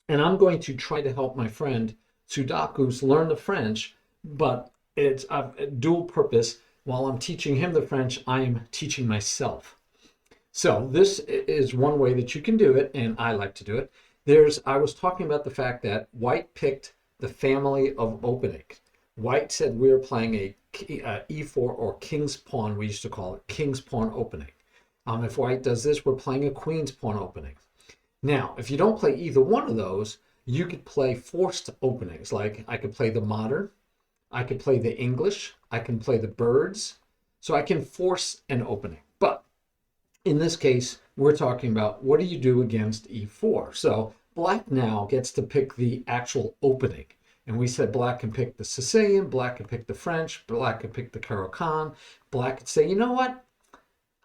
And I'm going to try to help my friend Sudakus learn the French, but it's a dual purpose. While I'm teaching him the French, I am teaching myself. So this is one way that you can do it, and I like to do it. I was talking about the fact that White picked the family of opening. White said we were playing a e4 or king's pawn, we used to call it king's pawn opening. If White does this, we're playing a queen's pawn opening. Now, if you don't play either one of those, you could play forced openings. Like I could play the modern, I could play the English, I can play the birds. So I can force an opening. But in this case, we're talking about what do you do against e4? So black now gets to pick the actual opening. And we said black can pick the Sicilian, black can pick the French, black can pick the Caro-Kann. Black could say, you know what?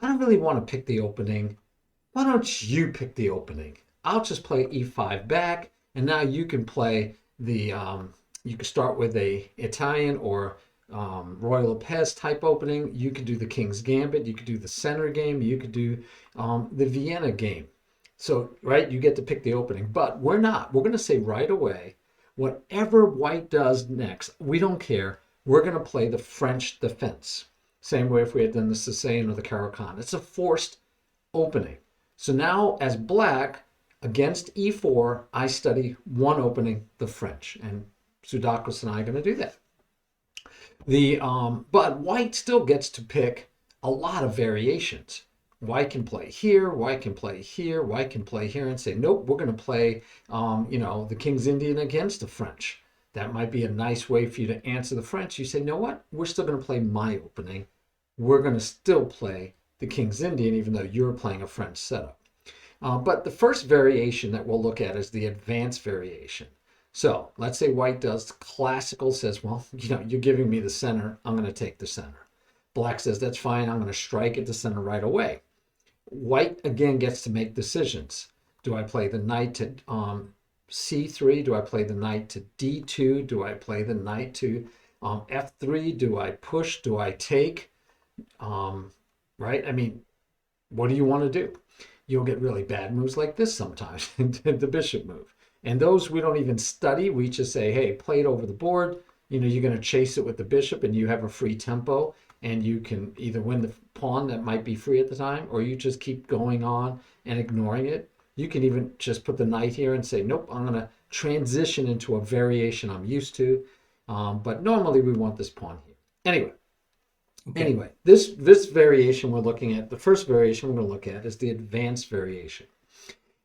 I don't really want to pick the opening. Why don't you pick the opening? I'll just play e5 back, and now you can play the, you can start with a Italian or Roy Lopez type opening. You could do the King's Gambit. You could do the center game. You could do the Vienna game. So, right, you get to pick the opening. But we're not. We're going to say right away, whatever White does next, we don't care. We're going to play the French defense. Same way if we had done the Sicilian or the Caro-Kann. It's a forced opening. So now as black, against e4, I study one opening, the French. And Sudakos and I are going to do that. But White still gets to pick a lot of variations. White can play here, White can play here, White can play here, and say, nope, we're going to play, the King's Indian against the French. That might be a nice way for you to answer the French. You say, you know what? We're still going to play my opening. We're going to still play the King's Indian, even though you're playing a French setup. But the first variation that we'll look at is the advanced variation. So let's say White does classical, says, well, you're giving me the center. I'm going to take the center. Black says, that's fine. I'm going to strike at the center right away. White, again, gets to make decisions. Do I play the knight to c3? Do I play the knight to d2? Do I play the knight to f3? Do I push? Do I take? Right? I mean, what do you want to do? You'll get really bad moves like this sometimes, the bishop move. And those we don't even study. We just say, hey, play it over the board. You're going to chase it with the bishop and you have a free tempo and you can either win the pawn that might be free at the time, or you just keep going on and ignoring it. You can even just put the knight here and say, nope, I'm going to transition into a variation I'm used to. But normally we want this pawn here. Anyway, this variation we're looking at, the first variation we're going to look at is the advanced variation.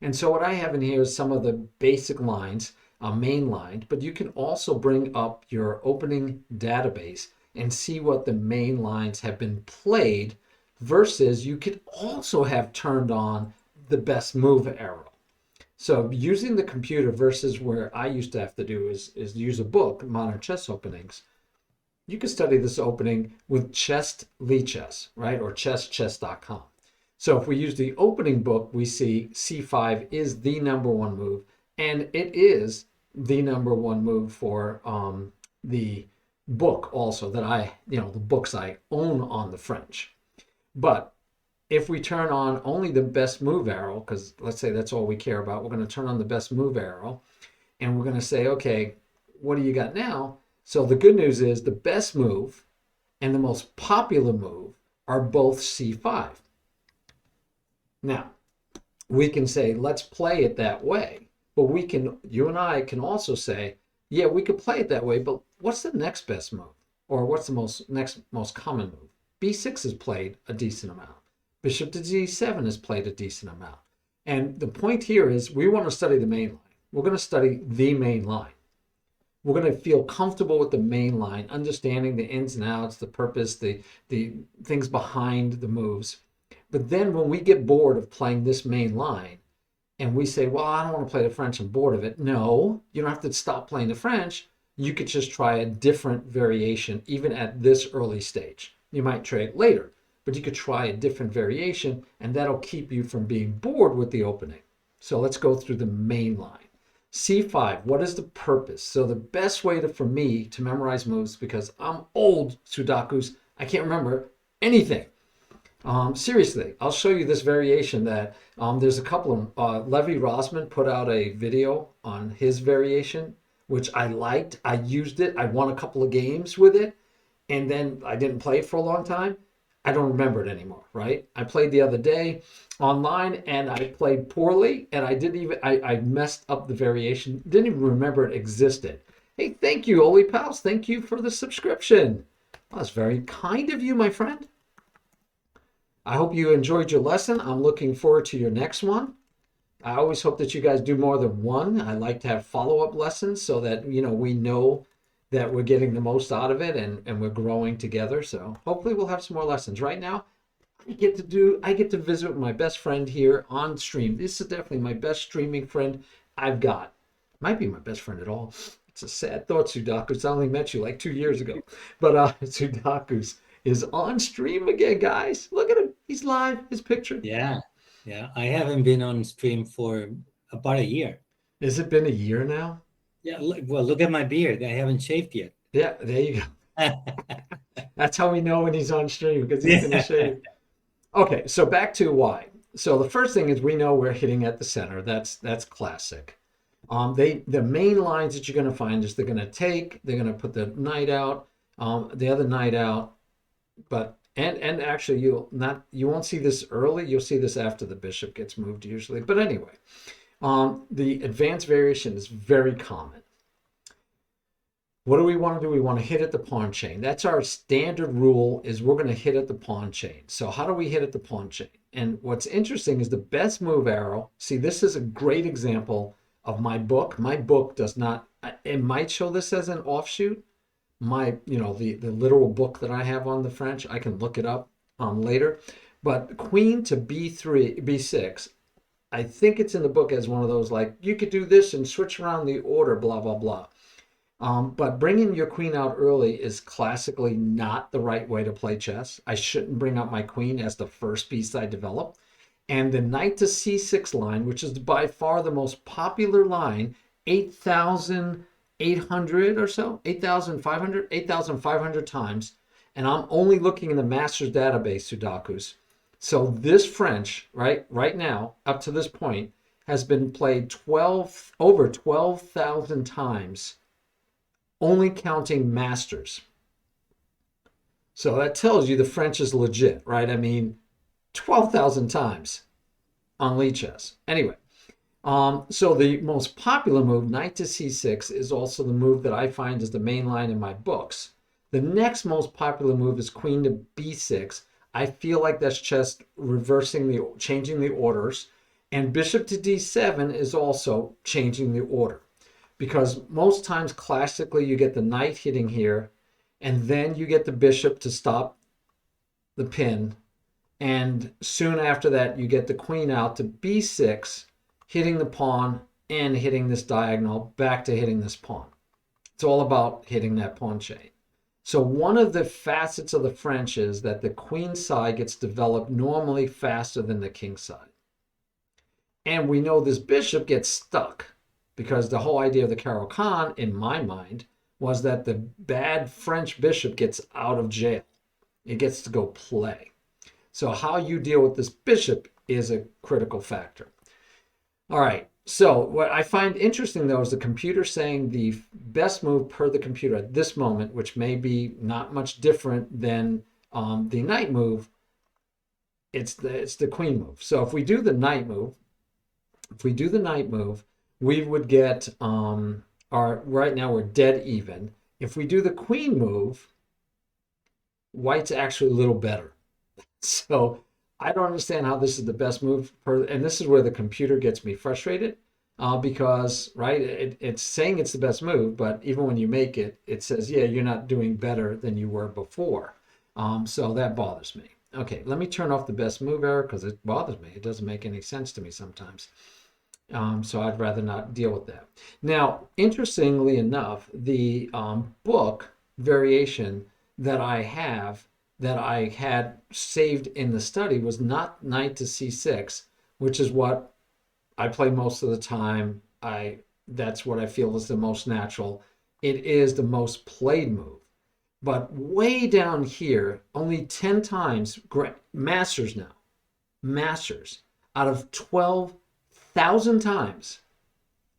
And so what I have in here is some of the basic lines, mainlined, but you can also bring up your opening database and see what the main lines have been played, versus you could also have turned on the best move arrow. So using the computer versus where I used to have to do is use a book, Modern Chess Openings. You can study this opening with Chess Lichess, right? Or chess.com. So if we use the opening book, we see c5 is the number one move, and it is the number one move for the book also that the books I own on the French. But if we turn on only the best move arrow, because let's say that's all we care about, we're going to turn on the best move arrow, and we're going to say, okay, what do you got now? So the good news is the best move and the most popular move are both c5. Now, we can say, let's play it that way. But you and I can also say, yeah, we could play it that way, but what's the next best move? Or what's the next most common move? b6 is played a decent amount. Bishop to d7 is played a decent amount. And the point here is we want to study the main line. We're going to study the main line. We're going to feel comfortable with the main line, understanding the ins and outs, the purpose, the things behind the moves. But then when we get bored of playing this main line and we say, well, I don't want to play the French, I'm bored of it. No, you don't have to stop playing the French. You could just try a different variation, even at this early stage. You might try it later, but you could try a different variation, and that'll keep you from being bored with the opening. So let's go through the main line. c5, what is the purpose? So the best way for me to memorize moves, because I'm old, Sudakus, I can't remember anything. Seriously, I'll show you this variation that there's a couple of Levy Rosman put out a video on his variation, which I liked. I used it. I won a couple of games with it, and then I didn't play it for a long time. I don't remember it anymore, right? I played the other day online and I played poorly and I messed up the variation. Didn't even remember it existed. Hey, thank you, Oli Pals. Thank you for the subscription. Well, that's very kind of you, my friend. I hope you enjoyed your lesson. I'm looking forward to your next one. I always hope that you guys do more than one. I like to have follow-up lessons so that, we know that we're getting the most out of it and we're growing together. So hopefully we'll have some more lessons. Right now, I get to visit with my best friend here on stream. This is definitely my best streaming friend I've got. Might be my best friend at all. It's a sad thought, Sudakus. I only met you like 2 years ago. But Sudakus is on stream again, guys. Look at him. He's live. His picture. Yeah, yeah. I haven't been on stream for about a year. Has it been a year now? Yeah, well, look at my beard. I haven't shaved yet. Yeah, there you go. That's how we know when he's on stream because he's going to shave. Okay, so back to why. So the first thing is we know we're hitting at the center. That's classic. The main lines that you're going to find is they're going to put the knight out, the other knight out, but and actually you won't see this early. You'll see this after the bishop gets moved usually. But anyway, the advanced variation is very common. What do we want to do? We want to hit at the pawn chain. That's our standard rule, is we're going to hit at the pawn chain. So how do we hit at the pawn chain? And what's interesting is the best move arrow. See, this is a great example of my book. My book does not, it might show this as an offshoot. The literal book that I have on the French, I can look it up later. But queen to b3, b6, I think it's in the book as one of those, like, you could do this and switch around the order, blah, blah, blah. But bringing your queen out early is classically not the right way to play chess. I shouldn't bring out my queen as the first piece I develop. And the knight to c6 line, which is by far the most popular line, 8,800 or so, 8,500 times. And I'm only looking in the master's database, Sudakus. So this French, right now, up to this point, has been played over 12,000 times, only counting masters. So that tells you the French is legit, right? I mean, 12,000 times on Lichess. Anyway, so the most popular move, knight to c6, is also the move that I find is the main line in my books. The next most popular move is queen to b6. I feel like that's just changing the orders. And bishop to d7 is also changing the order. Because most times classically you get the knight hitting here, and then you get the bishop to stop the pin, and soon after that you get the queen out to b6, hitting the pawn and hitting this diagonal, back to hitting this pawn. It's all about hitting that pawn chain. So one of the facets of the French is that the queen side gets developed normally faster than the king side. And we know this bishop gets stuck, because the whole idea of the Caro-Kann, in my mind, was that the bad French bishop gets out of jail. It gets to go play. So how you deal with this bishop is a critical factor. All right, so what I find interesting, though, is the computer saying the best move per the computer at this moment, which may be not much different than the knight move, it's the queen move. So if we do the knight move, we would get right now we're dead even. If we do the queen move, white's actually a little better. So I don't understand how this is the best move and this is where the computer gets me frustrated, because it's saying it's the best move, but even when you make it, it says, yeah, you're not doing better than you were before. So that bothers me. Okay, let me turn off the best move error because it bothers me. It doesn't make any sense to me sometimes. So I'd rather not deal with that. Now, interestingly enough, the book variation that I had saved in the study was not knight to c6, which is what I play most of the time. That's what I feel is the most natural. It is the most played move. But way down here, only 10 times, masters now, masters, out of 12,000 times,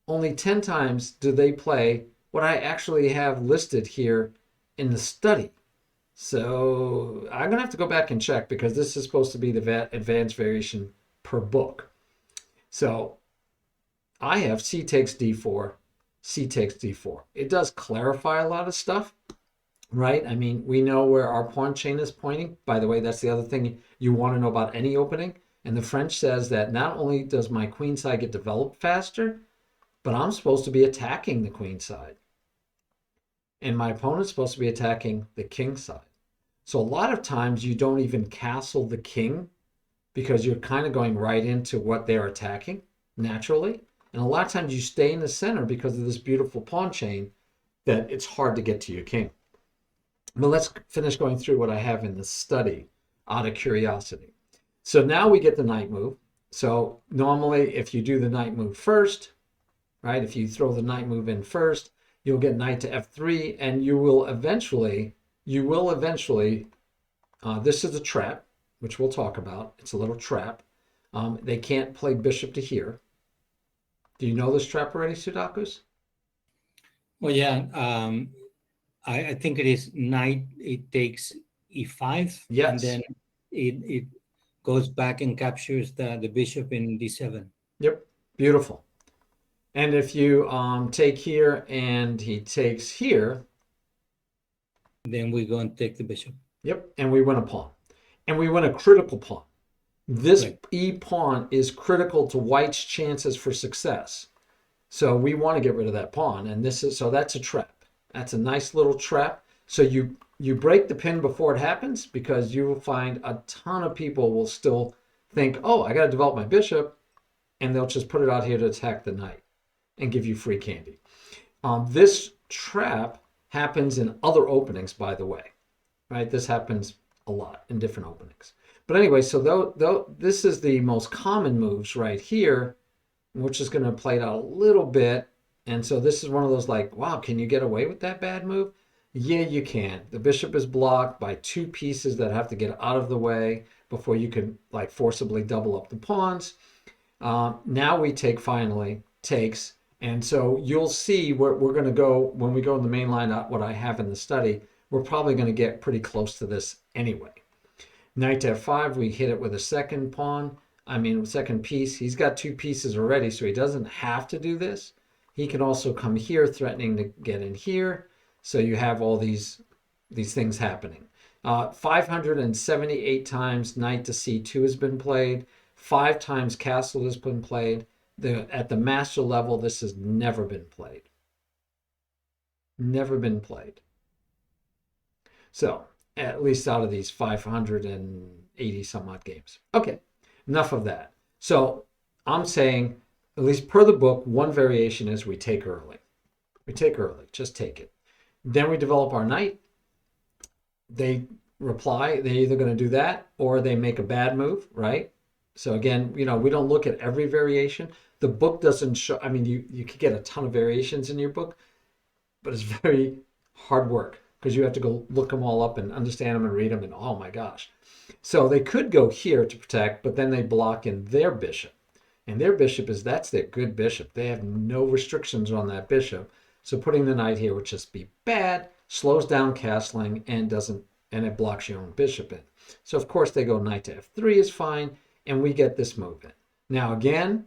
only 10 times do they play what I actually have listed here in the study. So I'm going to have to go back and check because this is supposed to be the advanced variation per book. So I have C takes D4, C takes D4. It does clarify a lot of stuff, right? I mean, we know where our pawn chain is pointing. By the way, that's the other thing you want to know about any opening. And the French says that not only does my queen side get developed faster, but I'm supposed to be attacking the queen side. And my opponent's supposed to be attacking the king side. So a lot of times you don't even castle the king because you're kind of going right into what they're attacking naturally. And a lot of times you stay in the center because of this beautiful pawn chain that it's hard to get to your king. But let's finish going through what I have in the study out of curiosity. So now we get the knight move. So normally if you do the knight move first, right, if you throw the knight move in first, you'll get knight to f3, and you will eventually, this is a trap, which we'll talk about. It's a little trap. They can't play bishop to here. Do you know this trap already, Sudakus? Well, yeah, I think it is knight, it takes e5, Yes. and then it goes back and captures the bishop in d7. Yep, beautiful. And if you take here and he takes here, then we go and take the bishop. Yep, and we win a pawn. And we win a critical pawn. This Right. E pawn is critical to white's chances for success. So we want to get rid of that pawn. And so that's a trap. That's a nice little trap. So you break the pin before it happens, because you will find a ton of people will still think, oh, I got to develop my bishop, and they'll just put it out here to attack the knight and give you free candy. This trap happens in other openings, by the way, right? This happens a lot in different openings. But anyway, so though this is the most common moves right here, which is going to play it out a little bit. And so this is one of those like, wow, can you get away with that bad move? Yeah, you can. The bishop is blocked by two pieces that have to get out of the way before you can like forcibly double up the pawns. Now we take finally, takes. And so you'll see where we're going to go when we go in the main line, what I have in the study. We're probably going to get pretty close to this anyway. Knight to f5, we hit it with a second piece. He's got two pieces already, so he doesn't have to do this. He can also come here, threatening to get in here. So you have all these things happening. 578 times knight to c2 has been played. 5 times castle has been played. At the master level, this has never been played. Never been played. So, at least out of these 580 some odd games. Okay, enough of that. So, I'm saying, at least per the book, one variation is we take early. We take early, just take it. Then we develop our knight. They reply, they're either going to do that or they make a bad move, right? So again, we don't look at every variation. The book doesn't show, you could get a ton of variations in your book, but it's very hard work because you have to go look them all up and understand them and read them, and oh my gosh. So they could go here to protect, but then they block in their bishop. And their bishop that's their good bishop. They have no restrictions on that bishop. So putting the knight here would just be bad, slows down castling, and it blocks your own bishop in. So of course they go knight to f3 is fine, and we get this move in. Now again,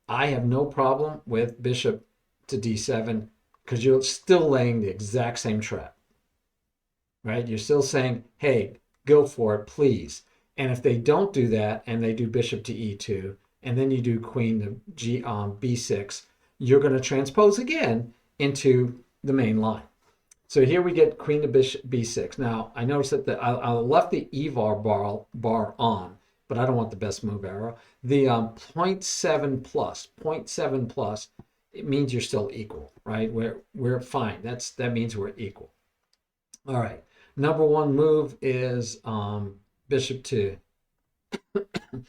I have no problem with bishop to d7 because you're still laying the exact same trap, right? You're still saying, hey, go for it, please. And if they don't do that and they do bishop to e2, and then you do queen to b6, you're going to transpose again into the main line. So here we get queen to bishop b6. Now, I noticed that I left the EVAR bar on, but I don't want the best move arrow. The 0.7 plus, it means you're still equal, right? We're fine. That means we're equal. All right. Number one move is bishop to.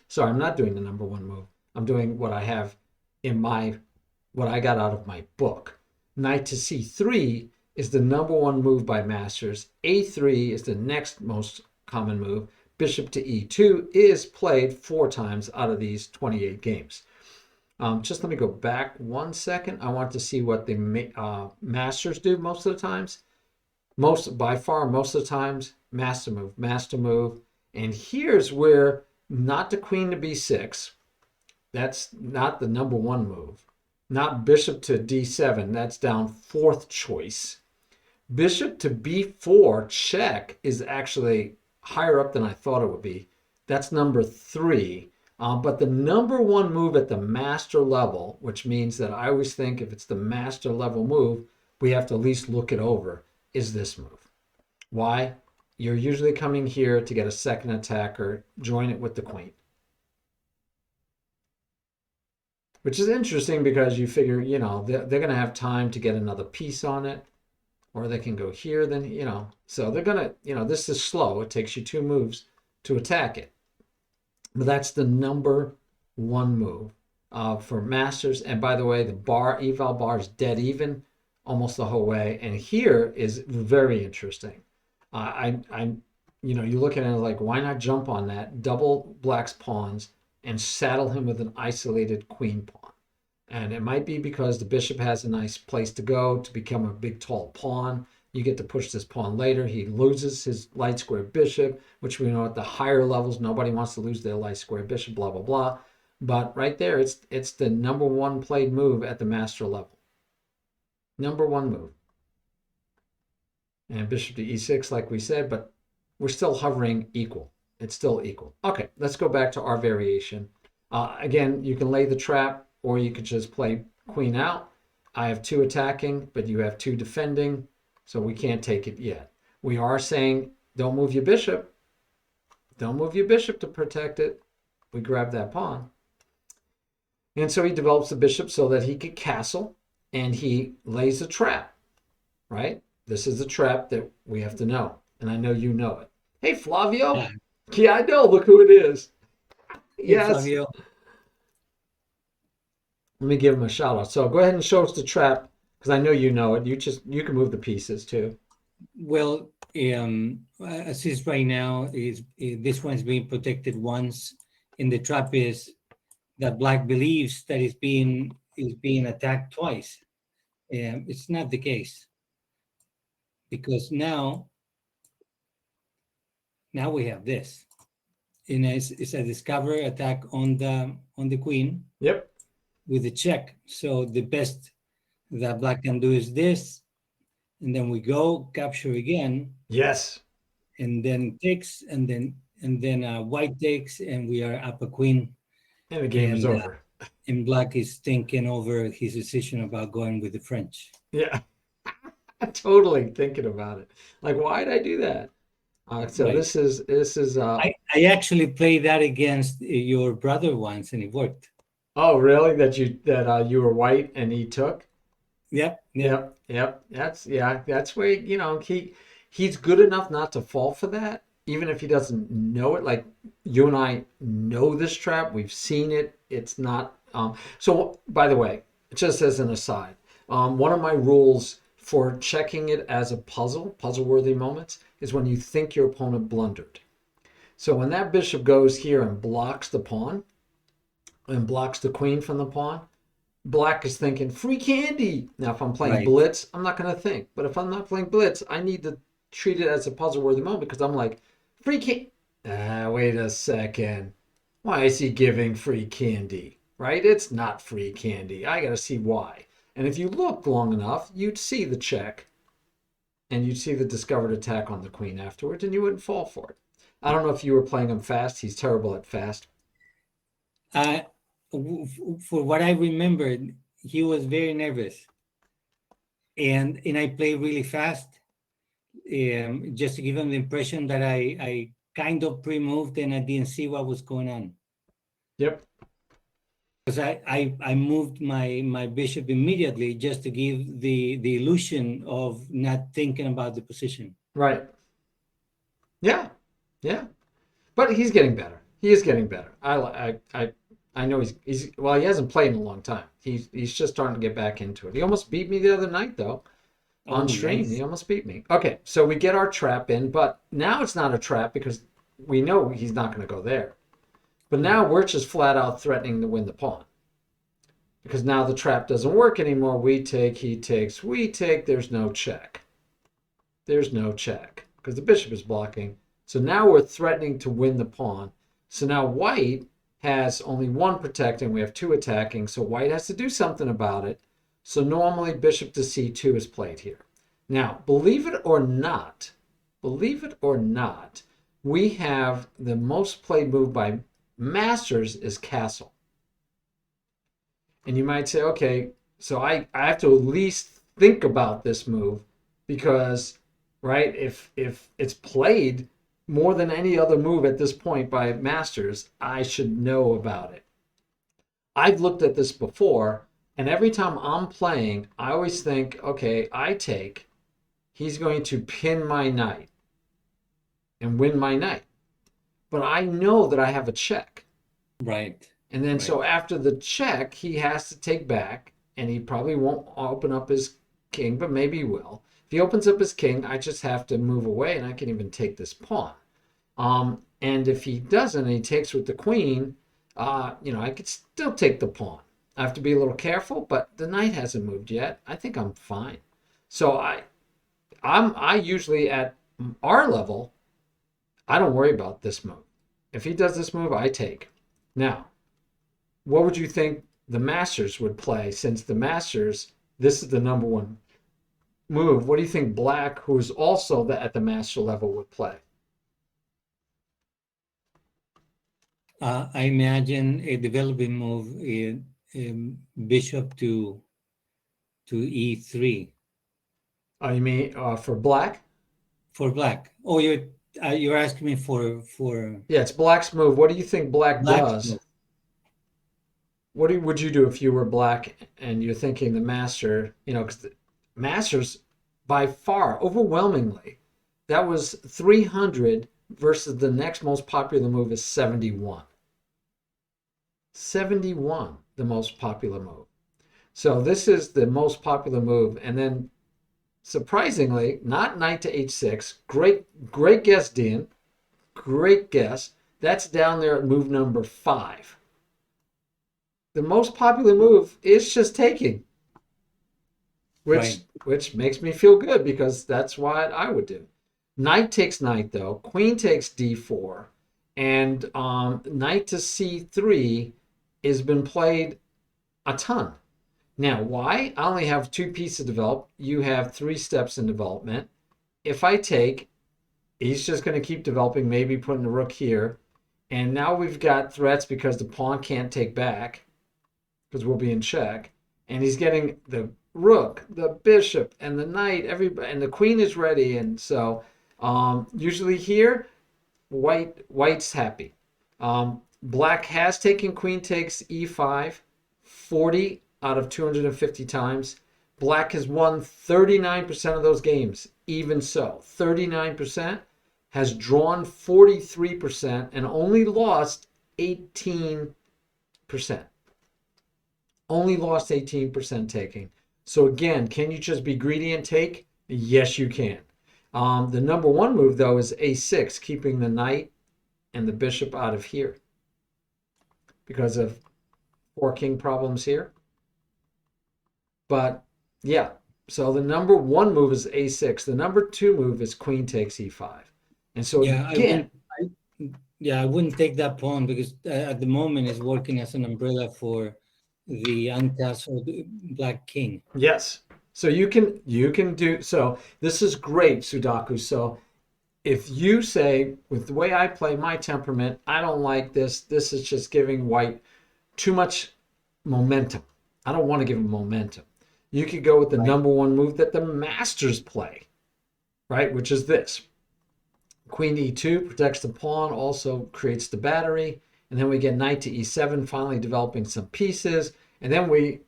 Sorry, I'm not doing the number one move. I'm doing what I have in what I got out of my book. Knight to c3 is the number one move by masters. A3 is the next most common move. Bishop to E2 is played 4 times out of these 28 games. Just let me go back 1 second. I want to see what the masters do most of the times. Most of the times, master move. And here's where not the queen to B6. That's not the number one move. Not bishop to D7. That's down 4th choice. Bishop to B4 check is actually higher up than I thought it would be. That's number 3. But the number one move at the master level, which means that I always think if it's the master level move, we have to at least look it over, is this move. Why? You're usually coming here to get a second attacker, join it with the queen. Which is interesting because you figure, they're going to have time to get another piece on it, or they can go here, then, so they're going to, this is slow. It takes you 2 moves to attack it. But that's the number one move for masters. And by the way, the eval bar is dead even almost the whole way. And here is very interesting. You look at it like, why not jump on that, double black's pawns, and saddle him with an isolated queen pawn? And it might be because the bishop has a nice place to go to become a big tall pawn. You get to push this pawn later. He loses his light square bishop, which we know at the higher levels, nobody wants to lose their light square bishop, blah, blah, blah. But right there, it's the number one played move at the master level. Number one move. And bishop to E6, like we said, but we're still hovering equal. It's still equal. Okay, let's go back to our variation. Again, you can lay the trap, or you could just play queen out. I have 2 attacking, but you have 2 defending. So we can't take it yet. We are saying, don't move your bishop. Don't move your bishop to protect it. We grab that pawn. And so he develops the bishop so that he could castle, and he lays a trap, right? This is the trap that we have to know. And I know you know it. Hey, Flavio. Yeah, I know. Look who it is. Yes. Hey, Flavio. Let me give him a shout out. So go ahead and show us the trap, because I know you know it. You can move the pieces too. Well, as is right now, this one's being protected once, and the trap is that black believes that it's being attacked twice. It's not the case, because now we have this, and it's a discover attack on the queen. Yep. With the check. So the best that black can do is this, and then we go capture again. Yes. And then takes, and then white takes, and we are up a queen. And the game is over. And black is thinking over his decision about going with the French. Yeah. Totally thinking about it. Like, why did I do that? So right. This is. I actually played that against your brother once, and it worked. Oh, really? That you were white and he took? Yep. That's where, he's good enough not to fall for that, even if he doesn't know it. Like, you and I know this trap. We've seen it. It's not. So, by the way, just as an aside, one of my rules for checking it as a puzzle-worthy moments, is when you think your opponent blundered. So when that bishop goes here and blocks the pawn, and blocks the queen from the pawn, black is thinking, free candy. Now, if I'm playing blitz, I'm not going to think. But if I'm not playing blitz, I need to treat it as a puzzle-worthy moment, because I'm like, free candy. Wait a second. Why is he giving free candy? Right? It's not free candy. I got to see why. And if you look long enough, you'd see the check, and you'd see the discovered attack on the queen afterwards, and you wouldn't fall for it. I don't know if you were playing him fast. He's terrible at fast. For what I remembered, he was very nervous, and I played really fast, just to give him the impression that I kind of pre-moved and I didn't see what was going on. Yep. Because I moved my bishop immediately, just to give the illusion of not thinking about the position. Right. Yeah. But he's getting better. He is getting better. I know he's well, he hasn't played in a long time. He's just starting to get back into it. He almost beat me the other night, though. on Oh, stream. He nice. almost beat me. Okay, so we get our trap in, but now it's not a trap because we know he's not going to go there. But now Right. we're just flat out threatening to win the pawn because now the trap doesn't work anymore. We take, he takes, we take. There's no check. There's no check because the bishop is blocking. So now we're threatening to win the pawn. So now white has only one protecting. We have two attacking. So white has to do something about it. So normally bishop to c2 is played here. Now, believe it or not, we have the most played move by masters is castle. And you might say, okay, so I have to at least think about this move because, right, if it's played more than any other move at this point by masters, I should know about it. I've looked at this before, and every time I'm playing, I always think, okay, I take, he's going to pin my knight and win my knight. But I know that I have a check. Right. And then Right. so after the check, he has to take back, and he probably won't open up his king, but maybe he will. If he opens up his king, I just have to move away, and I can even take this pawn. And if he doesn't, and he takes with the queen, I could still take the pawn. I have to be a little careful, but the knight hasn't moved yet. I think I'm fine. So I usually at our level, I don't worry about this move. If he does this move, I take. Now, what would you think the Masters would play? Since the Masters, this is the number one move. What do you think Black, who's also at the master level, would play? I imagine a developing move is bishop to e3 You mean for Black? for black. Oh, you're asking me for Yeah, it's Black's move. What do you think Black black does? move. Would you do if you were Black and you're thinking the Master? Because the Masters, by far, overwhelmingly, that was 300 versus the next most popular move is 71. 71, the most popular move. So this is the most popular move. And then surprisingly, not knight to h6. Great guess, Dean. Great guess. That's down there at move number 5. The most popular move is just taking, which Right. which makes me feel good because that's what I would do. Knight takes knight though. Queen takes d4, and knight to c3 has been played a ton. Now, why? I only have 2 pieces developed. You have 3 steps in development. If I take, he's just going to keep developing, maybe putting the rook here. And now we've got threats because the pawn can't take back because we'll be in check. And he's getting the rook, the bishop, and the knight, and the queen is ready. And so usually here, white's happy. Black has taken queen takes e5 40 out of 250 times. Black has won 39% of those games. Even so, 39% has drawn 43% and only lost 18%. Only lost 18% taking. So again, can you just be greedy and take? Yes, you can. The number one move though is a6, keeping the knight and the bishop out of here because of 4-king problems here. But yeah, so the number one move is a6. The number 2 move is queen takes e5. And so Yeah, again, I wouldn't take that pawn because at the moment it's working as an umbrella for the untasseled black king. yes. So you can do so. This is great, Sudaku. So if you say, with the way I play my temperament, I don't like this. This is just giving white too much momentum. I don't want to give him momentum. You could go with the Right. number one move that the masters play, right? Which is this. Queen to e2 protects the pawn, also creates the battery. And then we get knight to e7, finally developing some pieces. And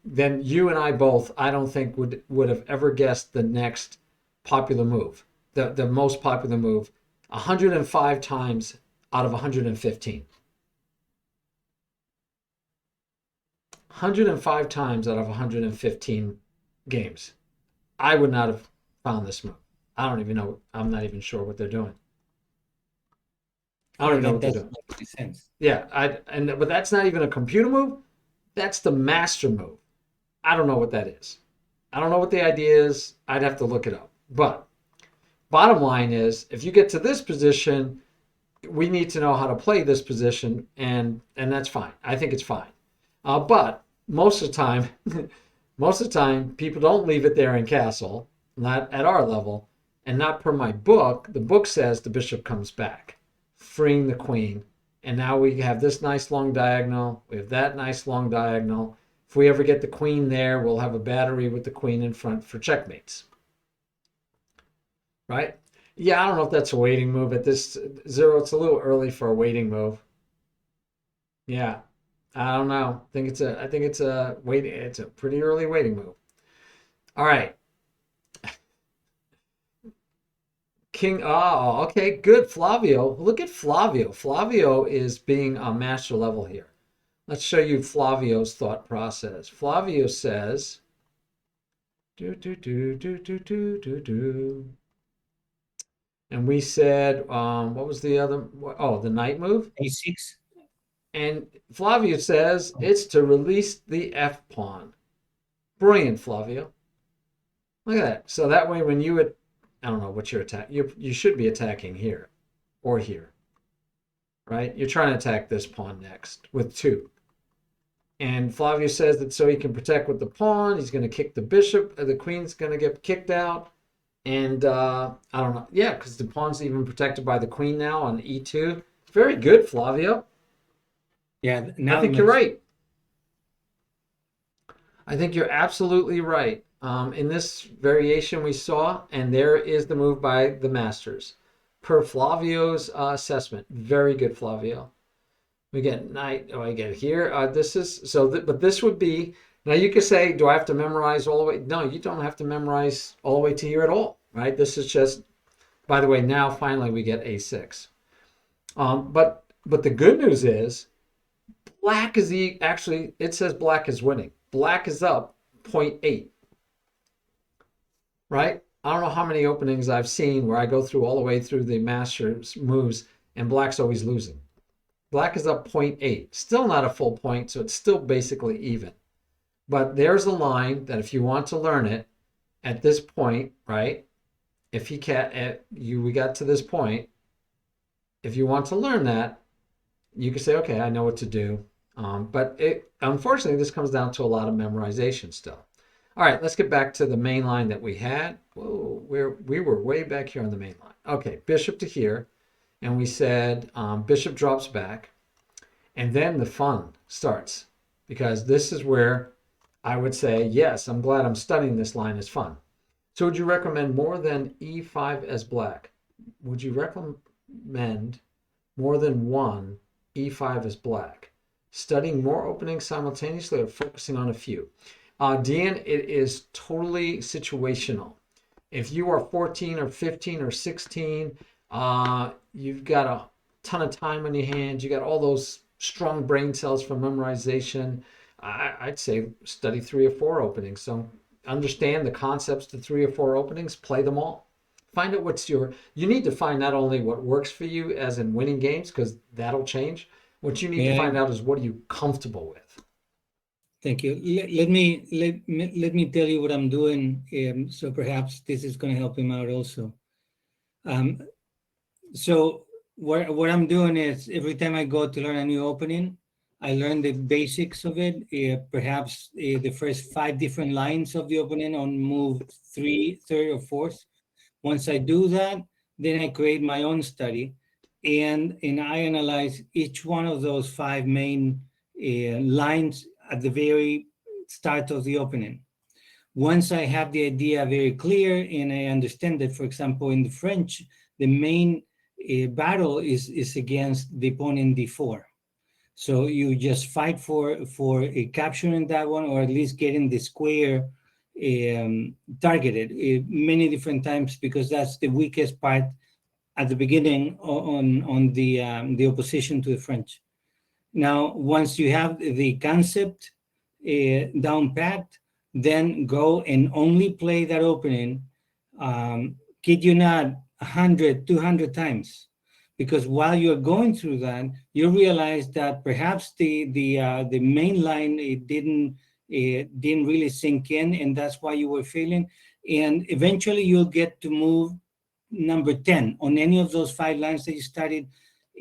then you and I both, I don't think would have ever guessed the next popular move, the most popular move, 105 times out of 115. 105 times out of 115 games. I would not have found this move. I don't even know. I'm not even sure what they're doing. I don't even know what they're That doesn't doing. make any sense. Yeah, but that's not even a computer move. That's the master move. I don't know what that is. I don't know what the idea is. I'd have to look it up. But bottom line is, if you get to this position, we need to know how to play this position, and that's fine. I think it's fine. But most of the time, most of the time, people don't leave it there in castle, not at our level, and not per my book. The book says the bishop comes back, freeing the queen. And now we have this nice long diagonal. We have that nice long diagonal. If we ever get the queen there, we'll have a battery with the queen in front for checkmates. Right? Yeah, I don't know if that's a waiting move at this zero. It's a little early for a waiting move. Yeah, I don't know. I think it's a waiting. It's a pretty early waiting move. All right. King. Oh, okay, good. Flavio. Look at Flavio. Flavio is being a master level here. Let's show you Flavio's thought process. Flavio says, do, do, do, do, do, do, do, do. And we said, what was the other? Oh, the knight move. A6. And Flavio says it's to release the F pawn. Brilliant, Flavio. Look at that. So that way, when you I don't know what you're attacking. You should be attacking here or here, right? You're trying to attack this pawn next with 2. And Flavio says that so he can protect with the pawn. He's going to kick the bishop. The queen's going to get kicked out. And I don't know. Yeah, because the pawn's even protected by the queen now on e2. Very good, Flavio. Yeah, now I think you're right. I think you're absolutely right. In this variation we saw, and there is the move by the masters. Per Flavio's assessment. Very good, Flavio. We get knight. Oh, I get here. This is so. But this would be now. You could say, do I have to memorize all the way? No, you don't have to memorize all the way to here at all, right? This is just. By the way, now finally we get a6. But the good news is, black is actually. It says black is winning. Black is up 0.8. Right? I don't know how many openings I've seen where I go through all the way through the master's moves and black's always losing. Black is up 0.8. Still not a full point, so it's still basically even. But there's a line that if you want to learn it at this point, right? If he can't, we got to this point. If you want to learn that, you can say, okay, I know what to do. But unfortunately, this comes down to a lot of memorization still. All right, let's get back to the main line that we had. Whoa, we were way back here on the main line. Okay, bishop to here. And we said bishop drops back. And then the fun starts. Because this is where I would say, yes, I'm glad I'm studying this line. It's fun. So would you recommend more than e5 as black? Would you recommend more than one e5 as black? Studying more openings simultaneously or focusing on a few? Dean, it is totally situational. If you are 14 or 15 or 16, you've got a ton of time on your hands. You got all those strong brain cells for memorization. I'd say study 3 or 4 openings. So understand the concepts to 3 or 4 openings, play them all. Find out you need to find not only what works for you as in winning games, because that'll change. What you need to find out is what are you comfortable with. Thank you. Let me tell you what I'm doing. So perhaps this is going to help him out also. So what I'm doing is every time I go to learn a new opening, I learn the basics of it. Perhaps the first 5 different lines of the opening on move 3, 3rd, or 4th. Once I do that, then I create my own study, and I analyze each one of those 5 main lines at the very start of the opening. Once I have the idea very clear and I understand that, for example, in the French, the main battle is against the pawn in d4. So you just fight for capturing that one, or at least getting the square targeted many different times, because that's the weakest part at the beginning on the opposition to the French. Now, once you have the concept down pat, then go and only play that opening kid you not, 100, 200 times. Because while you're going through that, you realize that perhaps the main line, it didn't really sink in, and that's why you were failing. And eventually, you'll get to move number 10 on any of those 5 lines that you started,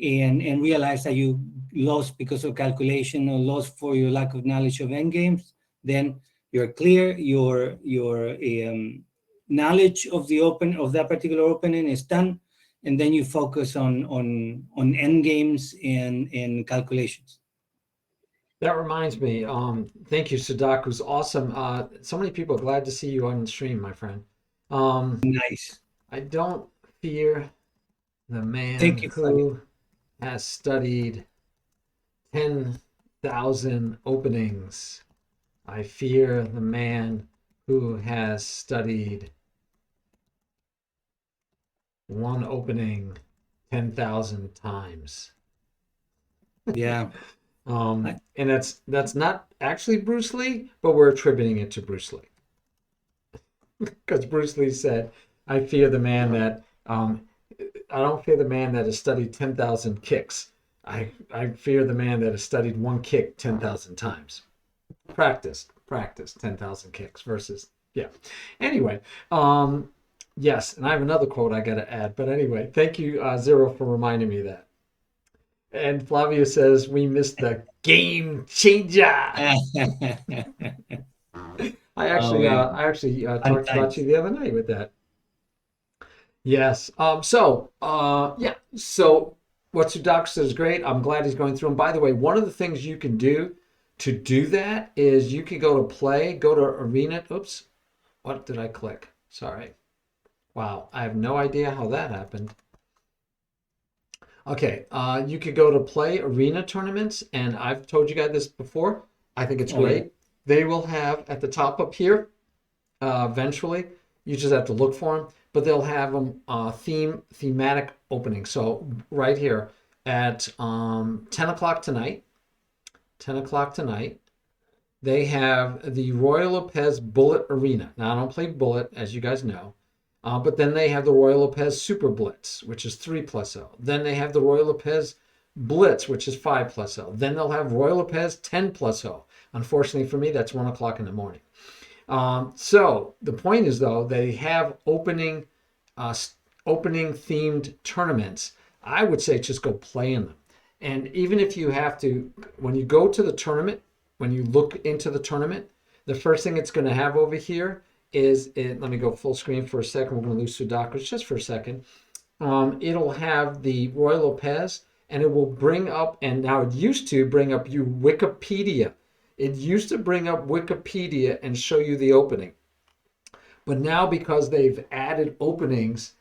and realize that you lost because of calculation or lost for your lack of knowledge of endgames. Then you're clear. Your knowledge of that particular opening is done, and then you focus on end games and calculations. That reminds me. Thank you, Sudaku's awesome. So many people glad to see you on the stream, my friend. Nice. I don't fear the Thank man you, Flavio. who has studied 10,000 openings. I fear the man who has studied one opening 10,000 times. Yeah. And that's not actually Bruce Lee, but we're attributing it to Bruce Lee. Because Bruce Lee said, I fear the man that I don't fear the man that has studied 10,000 kicks. I fear the man that has studied one kick 10,000 times. Practice 10,000 kicks versus, yeah. Anyway, yes, and I have another quote I got to add. But anyway, thank you, Zero, for reminding me of that. And Flavio says, we missed the game changer. I actually Fun talked about times. you the other night with that. Yes. So what Sudaku says is great. I'm glad he's going through. And by the way, one of the things you can do to do that is you can go to arena. Oops. What did I click? Sorry. Wow. I have no idea how that happened. Okay. You could go to play arena tournaments. And I've told you guys this before. I think it's great. Yeah. They will have at the top up here, eventually. You just have to look for them. But they'll have them thematic opening. So right here at 10 o'clock tonight, they have the Royal Lopez Bullet Arena. Now I don't play Bullet, as you guys know, but then they have the Royal Lopez Super Blitz, which is 3+0. Then they have the Royal Lopez Blitz, which is 5+0. Then they'll have Royal Lopez 10+0. Unfortunately for me, that's 1 o'clock in the morning. So the point is, though, they have opening themed tournaments. I would say just go play in them. And even if you have to, when you go to the tournament, when you look into the tournament, the first thing it's going to have over here is it. Let me go full screen for a second. We're going to lose Sudaku just for a second. It'll have the Royal Lopez, and it will bring up, and now it used to bring up you Wikipedia. It used to bring up Wikipedia and show you the opening. But now because they've added openings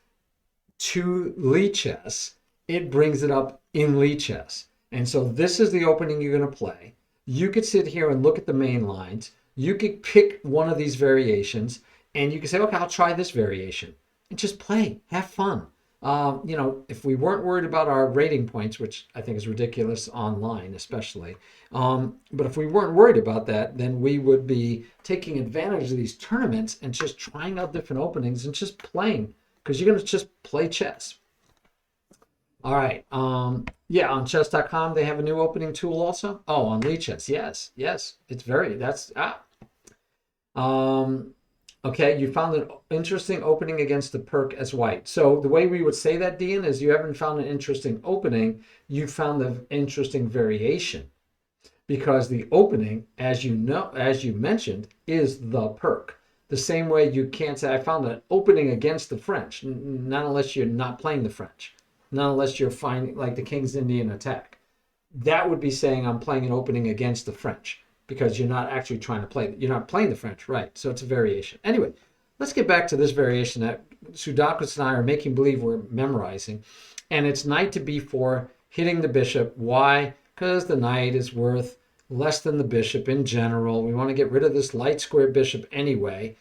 to Lichess, it brings it up in Lichess. And so this is the opening you're going to play. You could sit here and look at the main lines. You could pick one of these variations, and you could say, okay, I'll try this variation. And just play. Have fun. If we weren't worried about our rating points, which I think is ridiculous online, especially, but if we weren't worried about that, then we would be taking advantage of these tournaments and just trying out different openings and just playing, because you're going to just play chess. All right. Yeah, on chess.com, they have a new opening tool also. Oh, on Lichess. Yes. Okay, you found an interesting opening against the Perk as white. So the way we would say that, Dean, is you haven't found an interesting opening, you found the interesting variation. Because the opening, as you mentioned, is the Perk. The same way you can't say, I found an opening against the French, not unless you're not playing the French. Not unless you're finding, like the King's Indian attack. That would be saying I'm playing an opening against the French, because you're not actually trying to play. You're not playing the French, right? So it's a variation. Anyway, let's get back to this variation that Sudaku and I are making believe we're memorizing. And it's knight to b4, hitting the bishop. Why? Because the knight is worth less than the bishop in general. We want to get rid of this light square bishop anyway.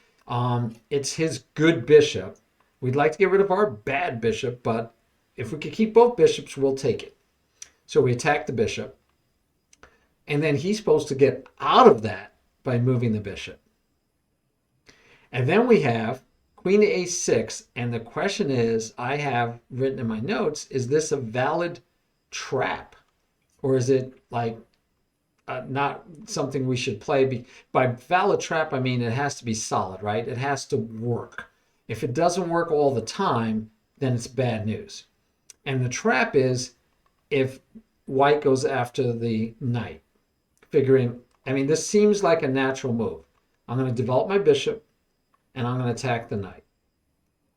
It's his good bishop. We'd like to get rid of our bad bishop, but if we could keep both bishops, we'll take it. So we attack the bishop. And then he's supposed to get out of that by moving the bishop. And then we have queen to a6, and the question is, I have written in my notes, is this a valid trap? Or is it like not something we should play? By valid trap, I mean it has to be solid, right? It has to work. If it doesn't work all the time, then it's bad news. And the trap is if white goes after the knight, figuring, I mean, this seems like a natural move. I'm going to develop my bishop, and I'm going to attack the knight.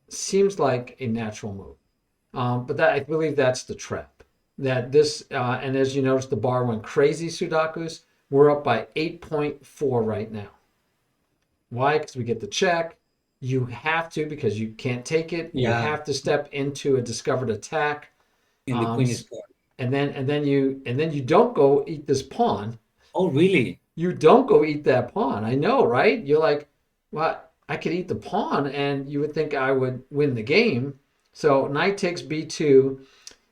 Seems like a natural move. But that, I believe that's the trap. That this, and as you notice, the bar went crazy, Sudakus. We're up by 8.4 right now. Why? Because we get the check. You have to, because you can't take it. You Yeah. have to step into a discovered attack. And the queen is gone. And then you don't go eat this pawn. Oh, really? You don't go eat that pawn. I know, right? You're like, well, I could eat the pawn, and you would think I would win the game. So knight takes b2.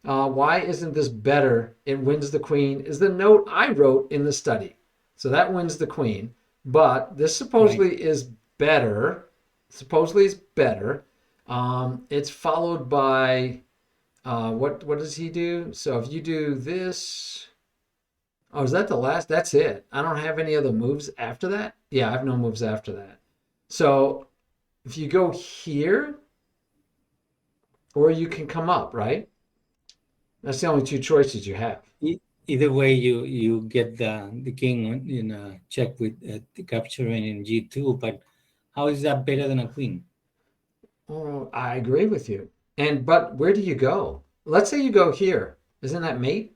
Why isn't this better? It wins the queen, is the note I wrote in the study. So that wins the queen. But this supposedly is better. Supposedly is better. It's followed by, what does he do? So if you do this, oh, is that the last? That's it. I don't have any other moves after that. Yeah, I have no moves after that. So if you go here, or you can come up, right? That's the only two choices you have. Either way, you get the king in a check with capturing in g2. But how is that better than a queen? Oh, I agree with you. But where do you go? Let's say you go here. Isn't that mate?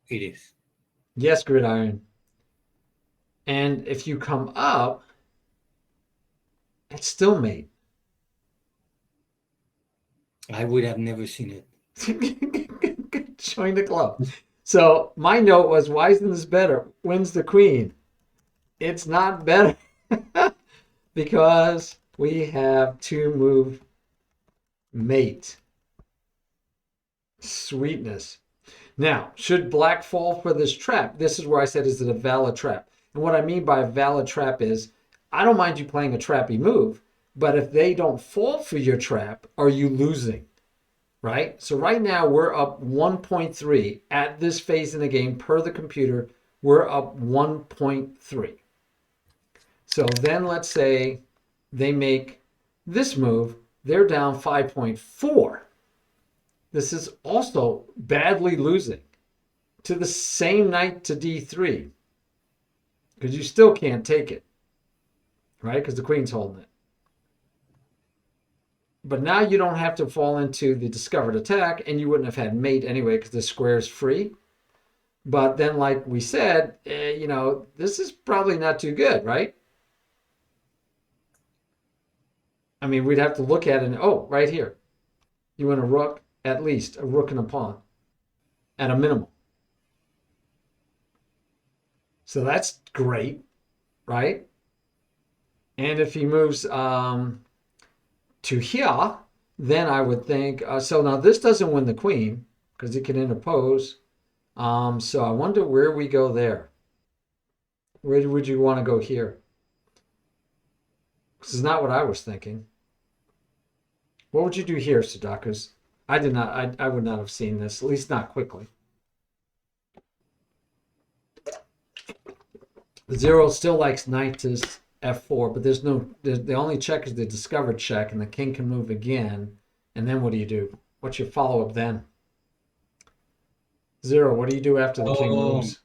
It is. Yes, gridiron. And if you come up, it's still mate. I would have never seen it. Join the club. So my note was, why isn't this better? Wins the queen. It's not better because we have two move mate. Sweetness. Now, should black fall for this trap? This is where I said, is it a valid trap? And what I mean by a valid trap is, I don't mind you playing a trappy move, but if they don't fall for your trap, are you losing? Right? So right now we're up 1.3 at this phase in the game per the computer. We're up 1.3. So then let's say they make this move, they're down 5.4. This is also badly losing to the same knight to d3, because you still can't take it, right? Because the queen's holding it. But now you don't have to fall into the discovered attack, and you wouldn't have had mate anyway because the square is free. But then, like we said, this is probably not too good, right? I mean, we'd have to look at it, and, oh, right here. You want a rook, at least, a rook and a pawn, at a minimum. So that's great, right? And if he moves to here, then I would think, so now this doesn't win the queen, because he can interpose. So I wonder where we go there. Where would you want to go here? This is not what I was thinking. What would you do here, Sudakus? I would not have seen this, at least not quickly. Zero still likes knight to f4, but the only check is the discovered check, and the king can move again. And then what do you do? What's your follow-up then? Zero, what do you do after the king moves?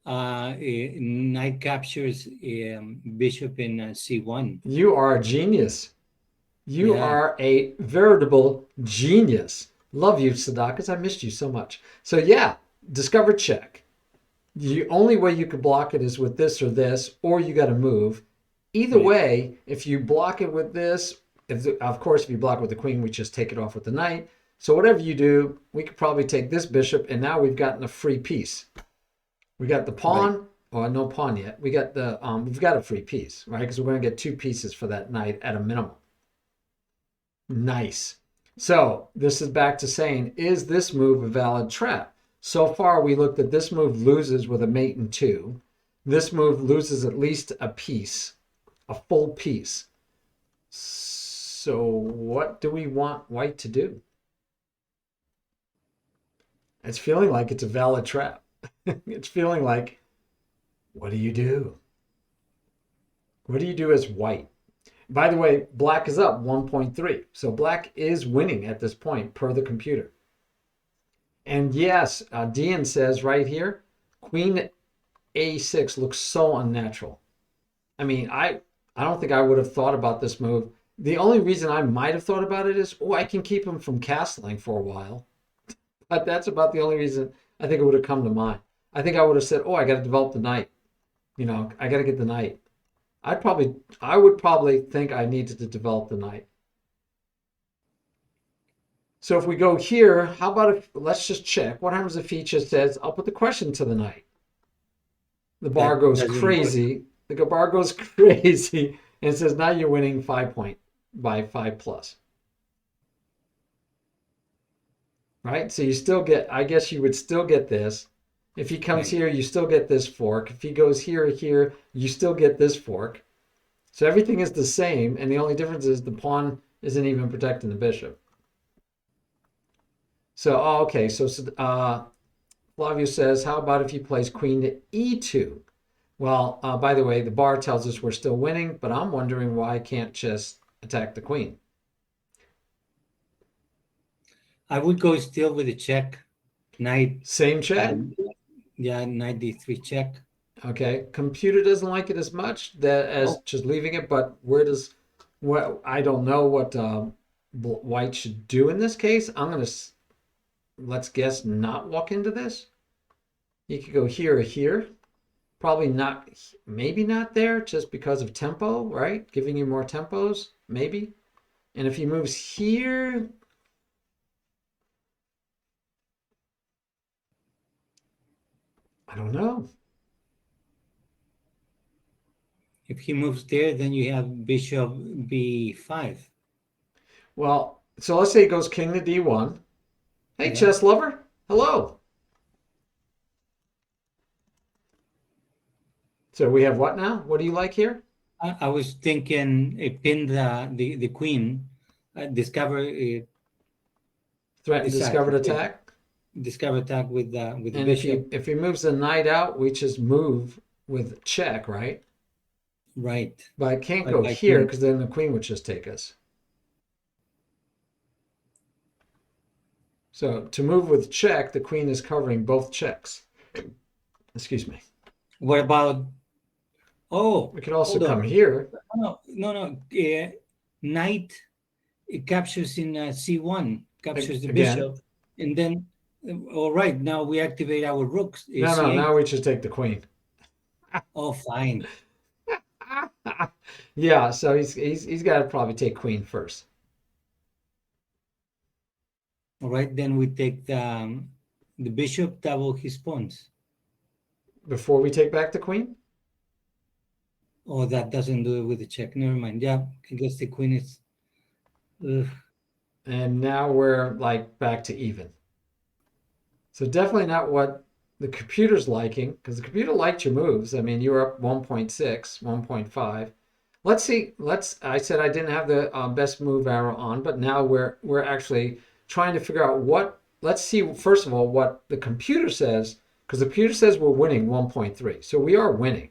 Knight captures bishop in c1. You are a genius. You are a veritable genius. Love you, Sudakus. I missed you so much. So yeah, discovered check. The only way you could block it is with this, or you got to move. Either way, if you block it with this, of course, if you block it with the queen, we just take it off with the knight. So whatever you do, we could probably take this bishop, and now we've gotten a free piece. We got the pawn, or no pawn yet. We got we've got a free piece, right? Because we're going to get two pieces for that knight at a minimum. Nice. So this is back to saying, is this move a valid trap? So far, we looked at this move loses with a mate in 2. This move loses at least a piece, a full piece. So what do we want white to do? It's feeling like it's a valid trap. It's feeling like, what do you do? What do you do as white? By the way, black is up 1.3. So black is winning at this point per the computer. And yes, Dean says right here, queen a6 looks so unnatural. I mean, I don't think I would have thought about this move. The only reason I might have thought about it is, oh, I can keep him from castling for a while. But that's about the only reason I think it would have come to mind. I think I would have said, oh, I got to develop the knight. You know, I got to get the knight. I would probably think I needed to develop the knight. So if we go here, how about if, let's just check. What happens if he just says, I'll put the question to the knight? The bar goes crazy. The bar goes crazy and says, now you're winning 5 point by 5 plus. Right? So you still get, I guess you would still get this. If he comes here, you still get this fork. If he goes here, you still get this fork. So everything is the same, and the only difference is the pawn isn't even protecting the bishop. So, okay, so Flavio says, how about if he plays queen to e2? Well, by the way, the bar tells us we're still winning, but I'm wondering why I can't just attack the queen. I would go still with a check, knight. Same check? Yeah, knight d3 check. Okay, computer doesn't like it as much as just leaving it, but I don't know what white should do in this case. I'm going to, let's guess, not walk into this. You could go here or here. Probably not, maybe not there just because of tempo, right? Giving you more tempos, maybe. And if he moves here, I don't know. If he moves there, then you have bishop b5. Well, so let's say he goes king to d1. Hey, Yeah. chess lover. Hello. So we have what now? What do you like here? I was thinking pin the queen, discover Threaten discovered attack. Discover attack with the And bishop. if he moves the knight out, we just move with check, right? Right. But I can't go here because then the queen would just take us. So to move with check, the queen is covering both checks. Excuse me. What about? Oh, we could also come here. No. Knight, it captures in c1, captures the bishop, and then all right. Now we activate our rooks. No, now we just take the queen. Oh, fine. Yeah, so he's got to probably take queen first. All right, then we take the bishop, double his pawns. Before we take back the queen? Oh, that doesn't do it with the check. Never mind. Yeah, I guess the queen is. And now we're like back to even. So definitely not what the computer's liking, because the computer liked your moves. I mean, you were up 1.6, 1.5. Let's see. I said I didn't have the best move arrow on, but now we're actually trying to figure out what. Let's see first of all what the computer says, because the computer says we're winning 1.3, so we are winning.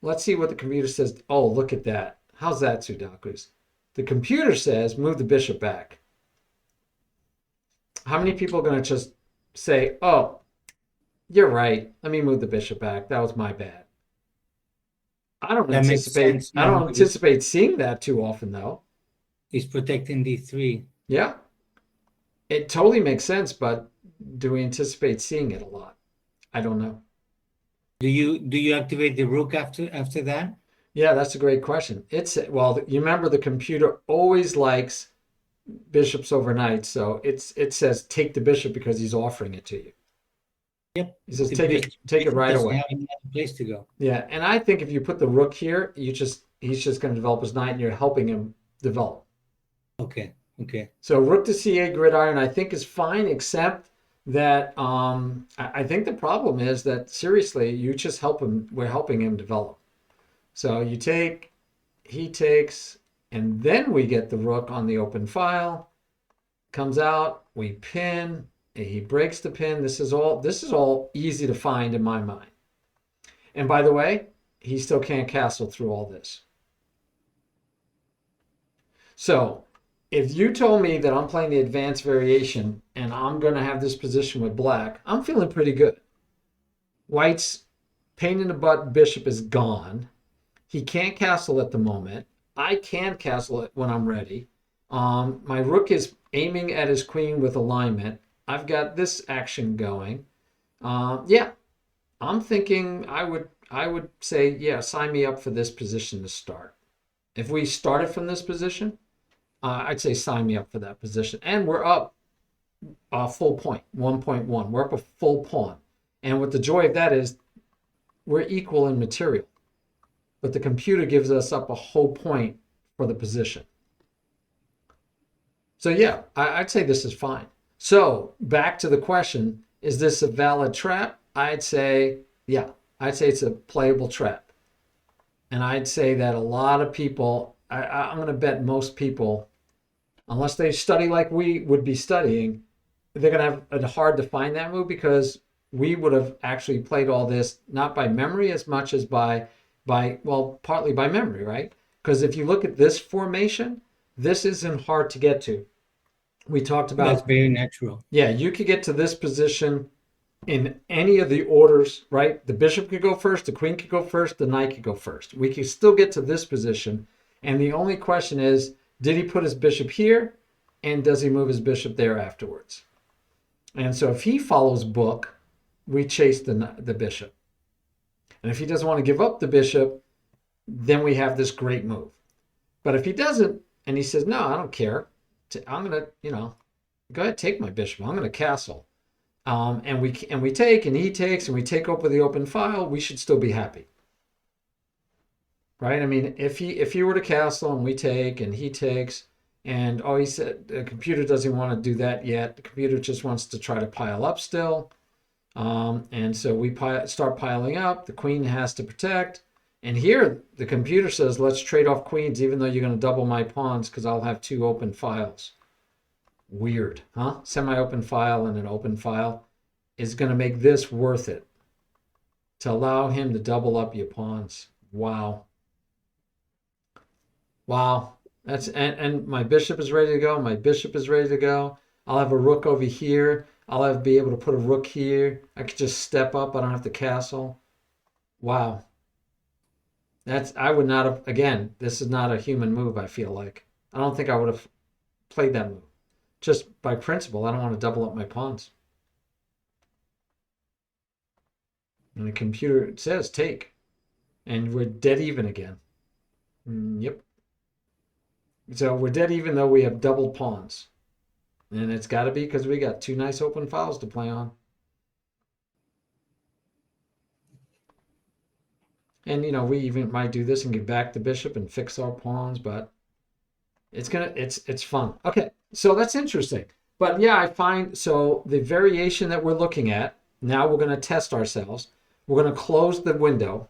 Let's see what the computer says. Oh, look at that. How's that, Sudakus? The computer says move the bishop back. How many people are going to just say, oh, you're right, let me move the bishop back. That was my bad. I don't anticipate seeing that too often, though. He's protecting d3. Yeah. It totally makes sense, but do we anticipate seeing it a lot? I don't know. Do you activate the rook after that? Yeah, that's a great question. Well, you remember the computer always likes bishops over knights, so it says take the bishop because he's offering it to you. Yep. He says take it right away. Have another place to go. Yeah, and I think if you put the rook here, he's just going to develop his knight, and you're helping him develop. Okay. So rook to c8 gridiron, I think, is fine, except that I think the problem is that seriously, you just help him. We're helping him develop. So you take, he takes, and then we get the rook on the open file. Comes out, we pin. He breaks the pin. This is all easy to find in my mind. And by the way, he still can't castle through all this. So if you told me that I'm playing the advanced variation and I'm going to have this position with black, I'm feeling pretty good. White's pain in the butt bishop is gone. He can't castle at the moment. I can castle it when I'm ready. My rook is aiming at his queen with alignment. I've got this action going. Yeah, I'm thinking I would say, yeah, sign me up for this position to start. If we started from this position, I'd say sign me up for that position. And we're up a full point, 1.1. We're up a full pawn. And what the joy of that is, we're equal in material. But the computer gives us up a whole point for the position. So yeah, I'd say this is fine. So back to the question, is this a valid trap? I'd say, yeah, I'd say it's a playable trap. And I'd say that a lot of people, I'm going to bet most people, unless they study like we would be studying, they're going to have it hard to find that move, because we would have actually played all this not by memory as much as by well, partly by memory, right? Because if you look at this formation, this isn't hard to get to. We talked about, That's very natural. yeah, you could get to this position in any of the orders, right? The bishop could go first, the queen could go first, the knight could go first. We could still get to this position. And the only question is, did he put his bishop here? And does he move his bishop there afterwards? And so if he follows book, we chase the bishop. And if he doesn't want to give up the bishop, then we have this great move. But if he doesn't, and he says, no, I don't care. I'm going to, go ahead, take my bishop. I'm going to castle. And we take, and he takes, and we take over the open file, we should still be happy. Right? I mean, if he were to castle and we take and he takes, and he said the computer doesn't want to do that yet. The computer just wants to try to pile up still. And so we start piling up. The queen has to protect. And here the computer says, let's trade off queens, even though you're going to double my pawns, because I'll have two open files. Weird, huh? Semi-open file and an open file is going to make this worth it to allow him to double up your pawns. Wow. Wow. And my bishop is ready to go. My bishop is ready to go. I'll have a rook over here. I'll be able to put a rook here. I could just step up. I don't have to castle. Wow. I would not have, again, this is not a human move, I feel like. I don't think I would have played that move. Just by principle, I don't want to double up my pawns. And the computer says take. And we're dead even again. Yep. So we're dead even though we have doubled pawns. And it's got to be because we got two nice open files to play on. And, we even might do this and give back the bishop and fix our pawns, but it's fun. Okay, so that's interesting. But yeah, I find, so the variation that we're looking at, now we're going to test ourselves. We're going to close the window.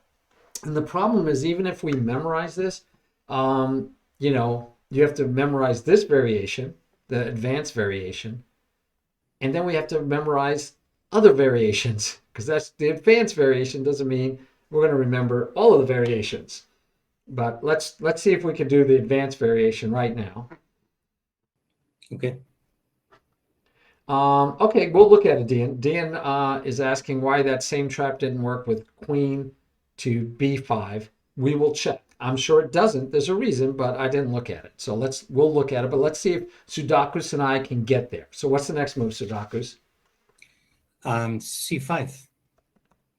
And the problem is, even if we memorize this, you have to memorize this variation, the advanced variation, and then we have to memorize other variations, because that's the advanced variation doesn't mean we're going to remember all of the variations. But let's see if we can do the advanced variation right now. Okay. Okay, we'll look at it, Dean. Dean is asking why that same trap didn't work with queen to b5. We will check. I'm sure it doesn't. There's a reason, but I didn't look at it. So we'll look at it, but let's see if Sudakus and I can get there. So what's the next move, Sudakus? c5.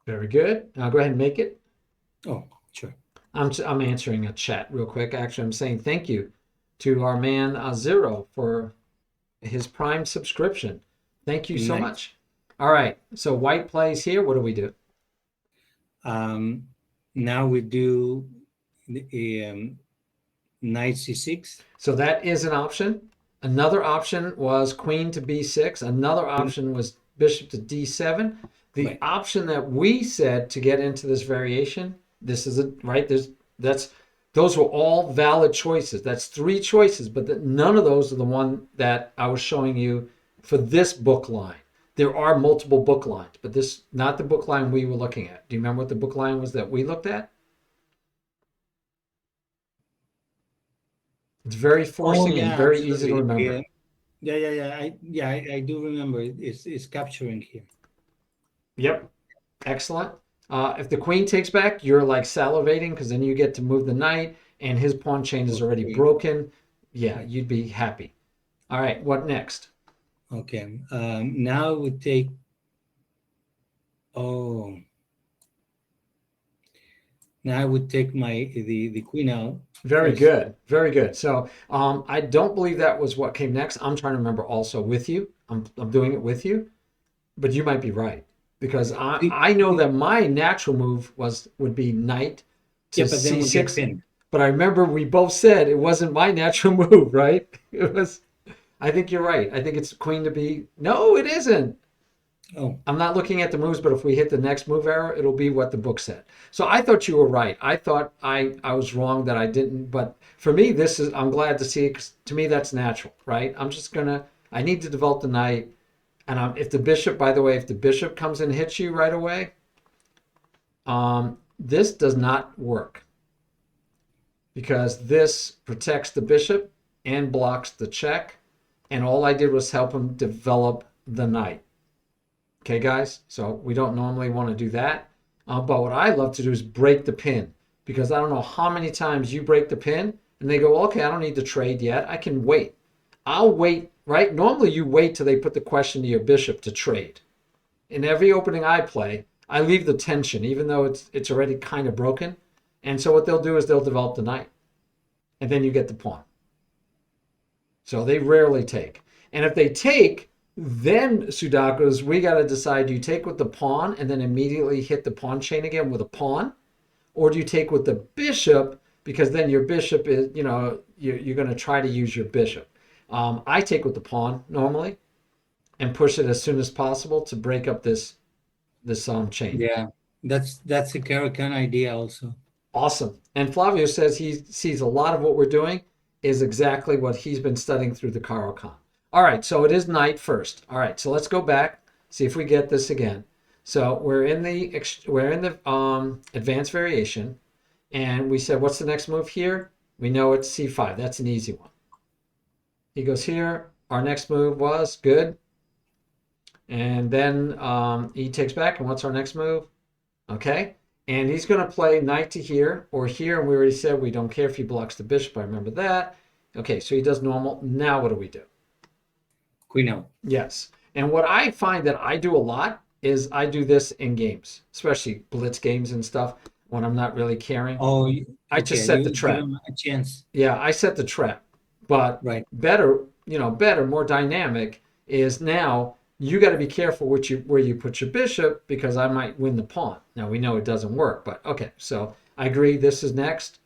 Very good. Now go ahead and make it. Oh, sure. I'm answering a chat real quick. Actually, I'm saying thank you to our man Zero for his Prime subscription. Thank you so much. All right. So white plays here. What do we do? Now we do knight c6. So that is an option. Another option was queen to b6. Another option was bishop to d7. The Right. option that we said to get into this variation, this is a right. Those were all valid choices. That's three choices, but none of those are the one that I was showing you for this book line. There are multiple book lines, but this not the book line we were looking at. Do you remember what the book line was that we looked at? It's very Oh forcing and yeah, very easy to absolutely. remember. I do remember. It's capturing here. Yep, excellent. If the queen takes back, you're like salivating because then you get to move the knight, and his pawn chain is already Okay. broken. Yeah, you'd be happy. All right, what next? Okay. Now we take. Oh, now I would take the queen out Very first. good, very good. So I don't believe that was what came next. I'm trying to remember also with you. I'm doing it with you, but you might be right because The- I know the- that my natural move would be knight to yeah, but then we get c6. pinned. But I remember we both said it wasn't my natural move, right? It was. I think you're right. I think it's queen to b. No, it isn't. Oh, I'm not looking at the moves, but if we hit the next move arrow, it'll be what the book said. So I thought you were right. I thought I was wrong that I didn't. But for me, this is I'm glad to see it 'cause to me that's natural, right? I need to develop the knight, and if the bishop, by the way, if the bishop comes and hits you right away, this does not work because this protects the bishop and blocks the check, and all I did was help him develop the knight. Okay, guys, so we don't normally want to do that. But what I love to do is break the pin because I don't know how many times you break the pin and they go, okay, I don't need to trade yet. I can wait. I'll wait, right? Normally you wait till they put the question to your bishop to trade. In every opening I play, I leave the tension, even though it's already kind of broken. And so what they'll do is they'll develop the knight. And then you get the pawn. So they rarely take. And if they take, then Sudakus, we got to decide: do you take with the pawn and then immediately hit the pawn chain again with a pawn, or do you take with the bishop because then your bishop is, you're going to try to use your bishop. I take with the pawn normally and push it as soon as possible to break up this chain. yeah. That's a Caro-Kann idea also. Awesome. And Flavio says he sees a lot of what we're doing is exactly what he's been studying through the Caro-Kann. All right, so it is knight first. All right, so let's go back, see if we get this again. So we're in the advanced variation, and we said, what's the next move here? We know it's c5. That's an easy one. He goes here. Our next move was good. And then he takes back, and what's our next move? Okay. And he's going to play knight to here or here. And we already said we don't care if he blocks the bishop. I remember that. Okay, so he does normal. Now what do we do? Queen out. Yes. And what I find that I do a lot is I do this in games, especially blitz games and stuff when I'm not really caring. Oh, I just set the give trap. him a chance. Yeah, I set the trap. But Right. better, more dynamic is now you got to be careful where you put your bishop because I might win the pawn. Now we know it doesn't work, but okay. So I agree. This is next.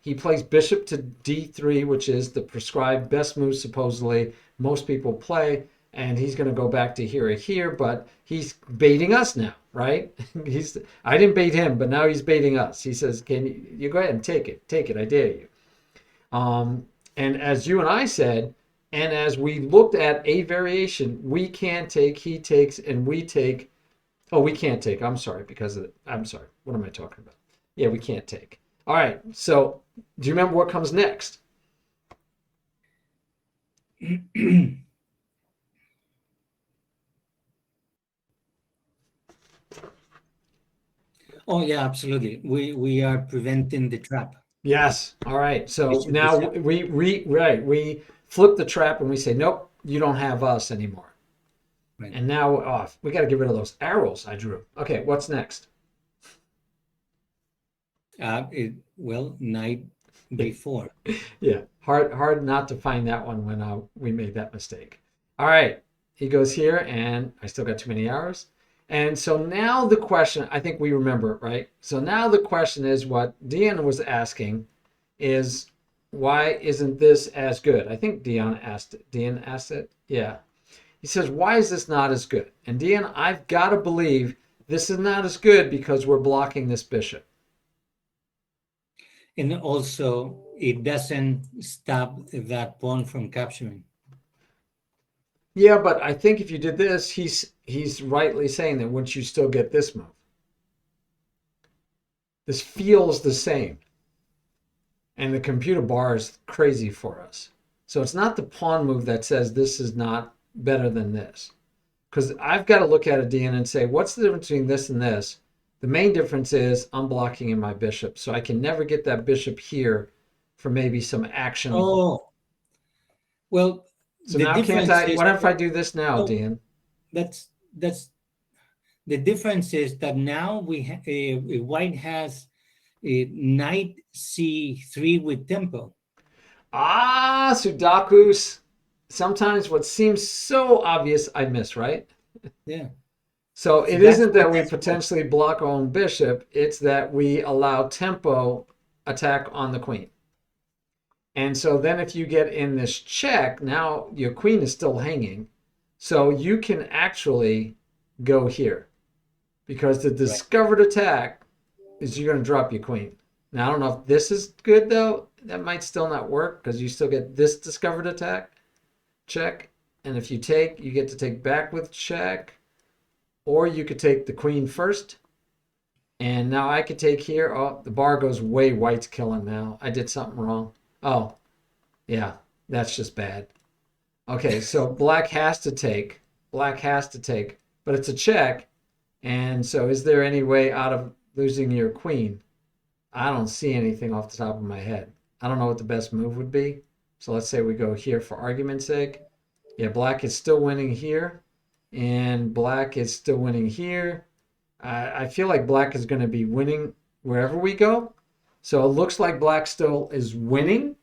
He plays bishop to d3, which is the prescribed best move supposedly most people play, and he's going to go back to here or here, but he's baiting us now, right? I didn't bait him, but now he's baiting us. He says, "Can you go ahead and take it? I dare you." And as you and I said, and as we looked at a variation, we can take, he takes, and we take. Oh, we can't take. I'm sorry, I'm sorry. What am I talking about? Yeah, we can't take. All right. So, do you remember what comes next? Oh yeah, absolutely. We are preventing the trap. Yes. All right. So Bishop now is- we flip the trap and we say, nope, you don't have us anymore. Right. And now we're off. We got to get rid of those arrows I drew. Okay, what's next? Well, knight b4. Yeah, hard not to find that one when we made that mistake. All right, he goes here, and I still got too many arrows. And so now the question, I think we remember, right? So now the question is what Dion was asking is, why isn't this as good? I think Dion asked it. Yeah. He says, why is this not as good? And Dan, I've got to believe this is not as good because we're blocking this bishop. And also, it doesn't stop that pawn from capturing. Yeah, but I think if you did this, he's rightly saying that once you still get this move. This feels the same. And the computer bar is crazy for us. So it's not the pawn move that says this is not better than this. Because I've got to look at it, Dan, and say, what's the difference between this and this? The main difference is I'm blocking in my bishop. So I can never get that bishop here for maybe some action. Oh, well, So the now can't difference I, is what if I do this now, oh, Dan? that's the difference is that now white has a knight c3 with tempo. Ah, Sudokus. Sometimes what seems so obvious, I miss, right? Yeah. So So it that's isn't that what we that's what- potentially block our own bishop, it's that we allow tempo attack on the queen. And so then if you get in this check, now your queen is still hanging. So you can actually go here because the discovered attack is you're going to drop your queen. Now, I don't know if this is good though. That might still not work because you still get this discovered attack, check. And if you take, you get to take back with check. Or you could take the queen first. And now I could take here. Oh, the bar goes way white's killing now. I did something wrong. Oh, yeah, that's just bad. Okay, so black has to take. Black has to take. But it's a check. And so is there any way out of losing your queen? I don't see anything off the top of my head. I don't know what the best move would be. So let's say we go here for argument's sake. Yeah, black is still winning here. And black is still winning here. I feel like black is going to be winning wherever we go. So it looks like black still is winning.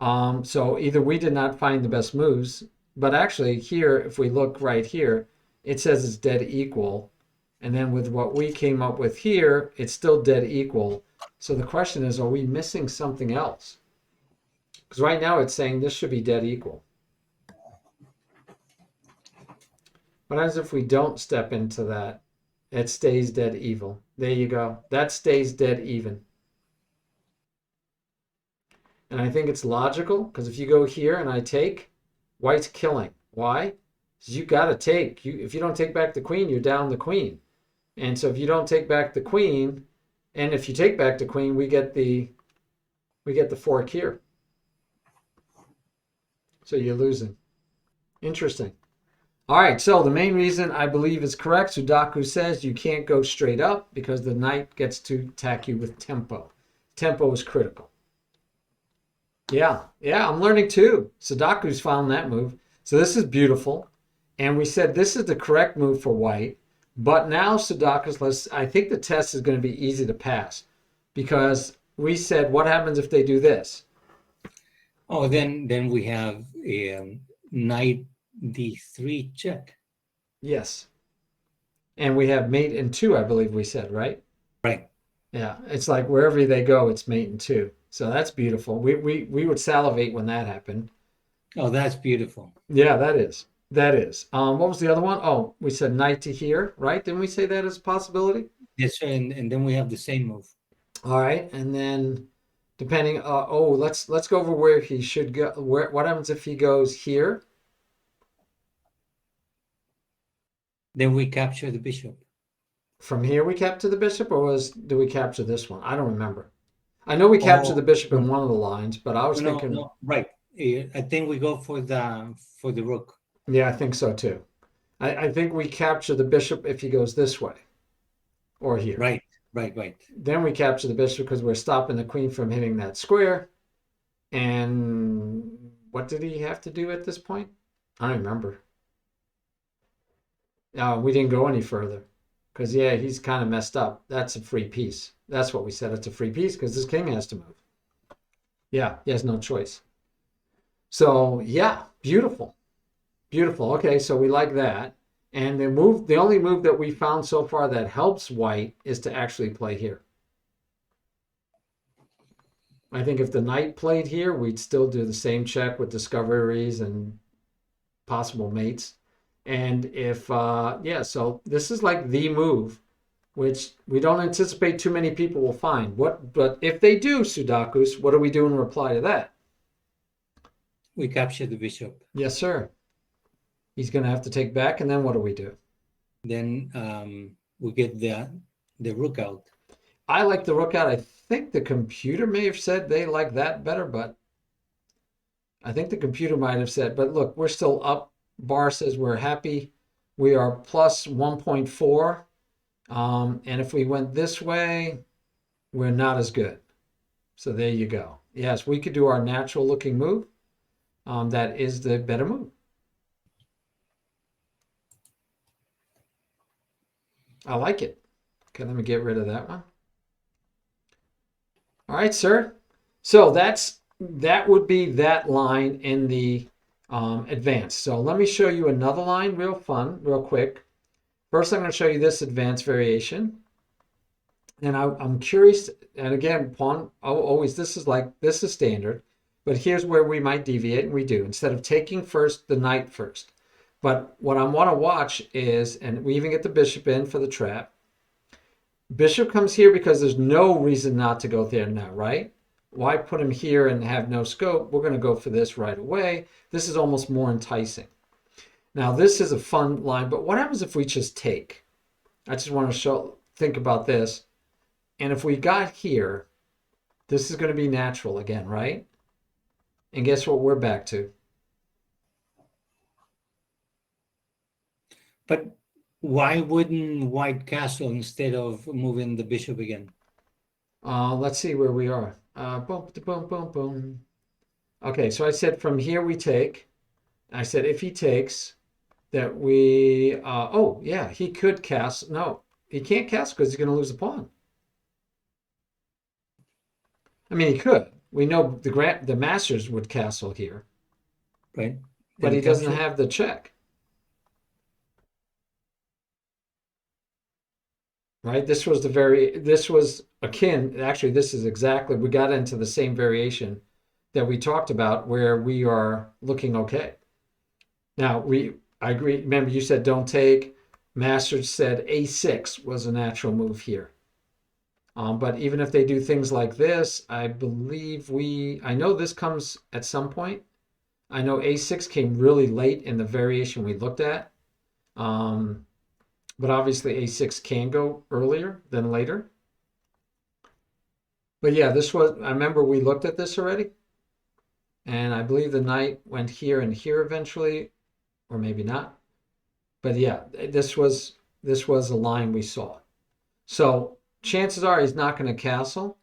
So either we did not find the best moves, but actually here, if we look right here, it says it's dead equal. And then with what we came up with here, it's still dead equal. So the question is, are we missing something else? Because right now it's saying this should be dead equal. What happens if we don't step into that? It stays dead evil. There you go. That stays dead even. And I think it's logical because if you go here and I take, white's killing. Why? Because you got to take. If you don't take back the queen, you're down the queen. And so if you don't take back the queen, and if you take back the queen, we get the fork here. So you're losing. Interesting. All right, so the main reason I believe is correct, Sudoku says you can't go straight up because the knight gets to attack you with tempo. Tempo is critical. Yeah, I'm learning too. Sudoku's found that move. So this is beautiful. And we said this is the correct move for white. But now Sudoku's, I think the test is going to be easy to pass because we said, what happens if they do this? Oh, then we have knight d3 check. Yes. And we have mate in 2, I believe we said, right? Right. Yeah, it's like wherever they go, it's mate in 2. So that's beautiful. We would salivate when that happened. Oh, that's beautiful. Yeah, that is. That is. What was the other one? Oh, we said knight to here, right? Didn't we say that as a possibility? Yes, sir. And then we have the same move. All right, and then depending. Let's go over where he should go. What happens if he goes here? Then we capture the bishop. From here we capture the bishop, or do we capture this one? I don't remember. I know we captured the bishop in one of the lines, but I was thinking. No, right. I think we go for the rook. Yeah, I think so too. I think we capture the bishop if he goes this way or here. Right. Then we capture the bishop because we're stopping the queen from hitting that square. And what did he have to do at this point? I don't remember. We didn't go any further because, yeah, he's kind of messed up. That's a free piece. That's what we said. It's a free piece because this king has to move. Yeah, he has no choice. So, yeah, beautiful. Beautiful. Okay, so we like that. And the only move that we found so far that helps white is to actually play here. I think if the knight played here, we'd still do the same check with discoveries and possible mates. And if, yeah, so this is like the move, which we don't anticipate too many people will find. But if they do, Sudakus, what do we do in reply to that? We capture the bishop. Yes, sir. He's going to have to take back, and then what do we do? Then we get the rook out. I like the rook out. I think the computer may have said they like that better, but I think the computer might have said, but look, we're still up. Bar says we're happy. We are plus 1.4. And if we went this way, we're not as good. So there you go. Yes, we could do our natural looking move. That is the better move. I like it. Okay, let me get rid of that one. All right, sir. So that would be that line in the advanced. So let me show you another line real quick. First, I'm going to show you this advanced variation. And I'm curious, and again, pawn, always, this is standard, but here's where we might deviate, and we do. Instead of taking first, the knight first. But what I want to watch is, and we even get the bishop in for the trap. Bishop comes here because there's no reason not to go there now, right? Why put him here and have no scope? We're going to go for this right away. This is almost more enticing. Now, this is a fun line, but what happens if we just take? I just want to think about this. And if we got here, this is going to be natural again, right? And guess what we're back to? But why wouldn't white castle instead of moving the bishop again? Let's see where we are. Boom, boom, boom, boom. Okay, so I said from here we take. I said if he takes, that we, oh yeah, he could castle. No, he can't castle because he's going to lose a pawn. I mean, he could. We know the masters would castle here, right? But he doesn't have the check. Right? This was akin, actually, this is exactly, we got into the same variation that we talked about where we are looking okay. Now, I agree. Remember, you said don't take. Masters said A6 was a natural move here. But even if they do things like this, I believe I know this comes at some point. I know A6 came really late in the variation we looked at. But obviously A6 can go earlier than later. But yeah, I remember we looked at this already. And I believe the knight went here and here eventually, or maybe not. But yeah, this was a line we saw. So chances are he's not going to castle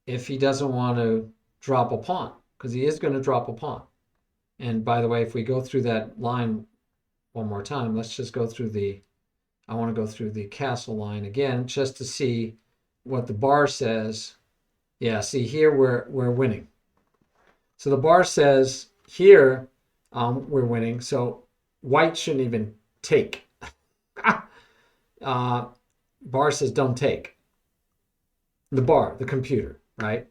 if he doesn't want to drop a pawn, because he is going to drop a pawn. And by the way, if we go through that line one more time, let's just go through I want to go through the castle line again just to see what the bar says. Yeah, see here we're winning. So the bar says here we're winning. So white shouldn't even take. Bar says don't take. The computer, right?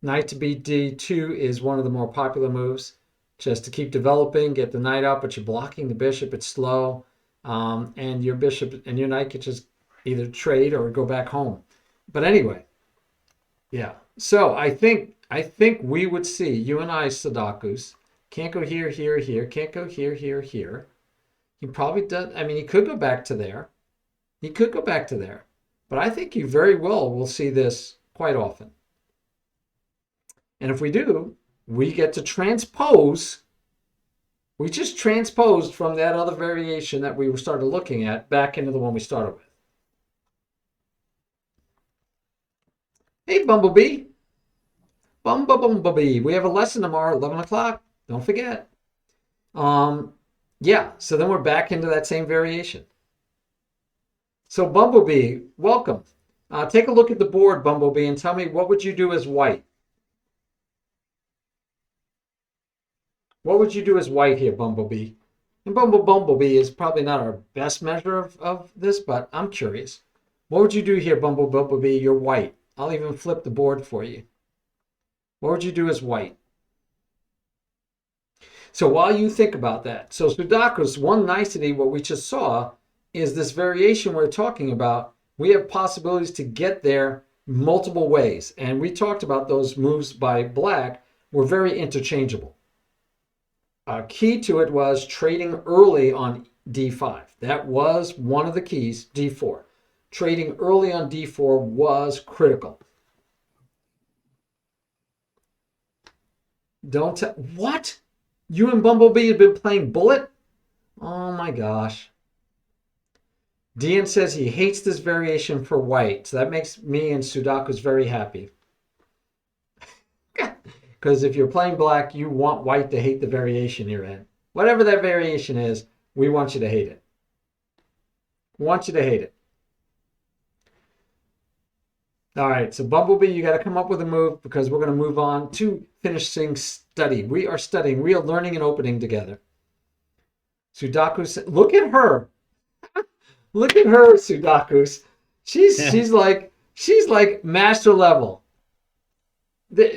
Knight to beat D2 is one of the more popular moves. Just to keep developing, get the knight up, but you're blocking the bishop. It's slow. And your bishop and your knight could just either trade or go back home. But anyway, yeah. So I think we would see, you and I, Sudakus, can't go here, here, here, can't go here, here, here. He probably does. I mean, he could go back to there. He could go back to there. But I think you very well will see this quite often. And if we do, we get to transpose. We just transposed from that other variation that we started looking at back into the one we started with. Hey, Bumblebee. Bumblebee. We have a lesson tomorrow, 11 o'clock. Don't forget. Yeah, so then we're back into that same variation. So Bumblebee, welcome. Take a look at the board, Bumblebee, and tell me what would you do as white? What would you do as white here, Bumblebee? And Bumblebee is probably not our best measure of this, but I'm curious. What would you do here, Bumblebee? You're white. I'll even flip the board for you. What would you do as white? So while you think about that, so Sudakus, one nicety, what we just saw, is this variation we're talking about. We have possibilities to get there multiple ways. And we talked about those moves by black were very interchangeable. Key to it was trading early on d5. That was one of the keys, d4. Trading early on d4 was critical. What? You and Bumblebee have been playing Bullet? Oh my gosh. Dean says he hates this variation for white. So that makes me and Sudakus very happy. Because if you're playing black, you want white to hate the variation you're in. Whatever that variation is, we want you to hate it. We want you to hate it. All right, so Bumblebee, you got to come up with a move because we're going to move on to finishing study. We are studying. We are learning and opening together. Sudakus, look at her. Look at her, Sudakus. She's like master level.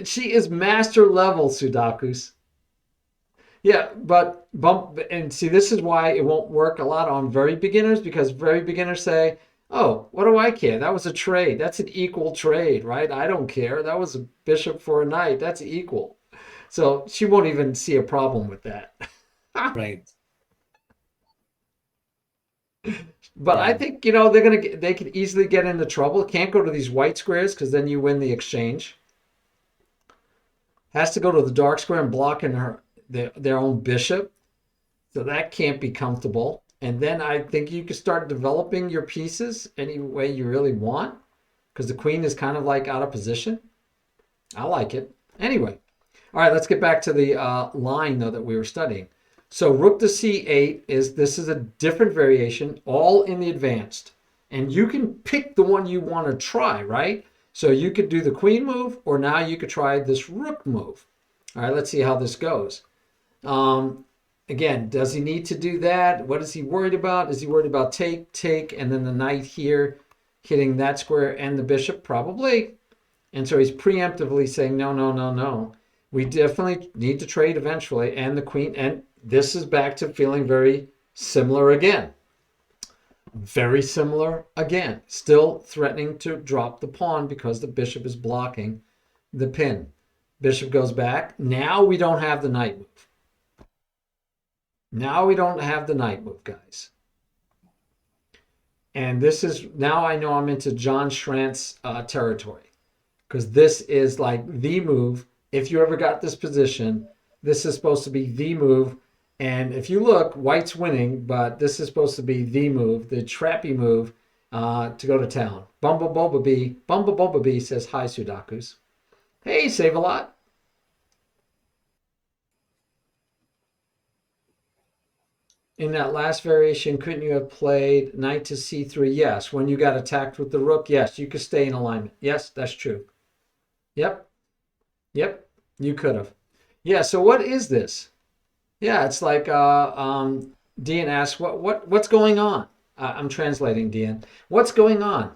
She is master level, Sudakus. Yeah, but and see, this is why it won't work a lot on very beginners, because very beginners say, oh, what do I care? That was a trade. That's an equal trade, right? I don't care. That was a bishop for a knight. That's equal. So she won't even see a problem with that. Right. But Yeah. I think, they could easily get into trouble. Can't go to these white squares because then you win the exchange. Has to go to the dark square and block in their own bishop. So that can't be comfortable. And then I think you can start developing your pieces any way you really want, because the queen is kind of like out of position. I like it. Anyway, all right, let's get back to the line, though, that we were studying. So rook to c8 this is a different variation, all in the advanced. And you can pick the one you want to try, right? So you could do the queen move, or now you could try this rook move. All right, let's see how this goes. Again, does he need to do that? What is he worried about? Is he worried about take, and then the knight here hitting that square and the bishop? Probably. And so he's preemptively saying, no, no, no, no. We definitely need to trade eventually, and the queen, and this is back to feeling very similar again. Very similar again. Still threatening to drop the pawn because the bishop is blocking the pin. Bishop goes back. Now we don't have the knight move. Now we don't have the knight move, guys. And this is, now I know I'm into John Schrantz territory, because this is like the move. If you ever got this position, this is supposed to be the move. And if you look, white's winning, but this is supposed to be the move, the trappy move to go to town. Bumblebee says, hi, Sudakus. Hey, Save-A-Lot. In that last variation, couldn't you have played knight to c3? Yes. When you got attacked with the rook, yes, you could stay in alignment. Yes, that's true. Yep. Yep, you could have. Yeah, so what is this? Yeah, it's like Dean asks, what's going on? I'm translating, Dean. What's going on?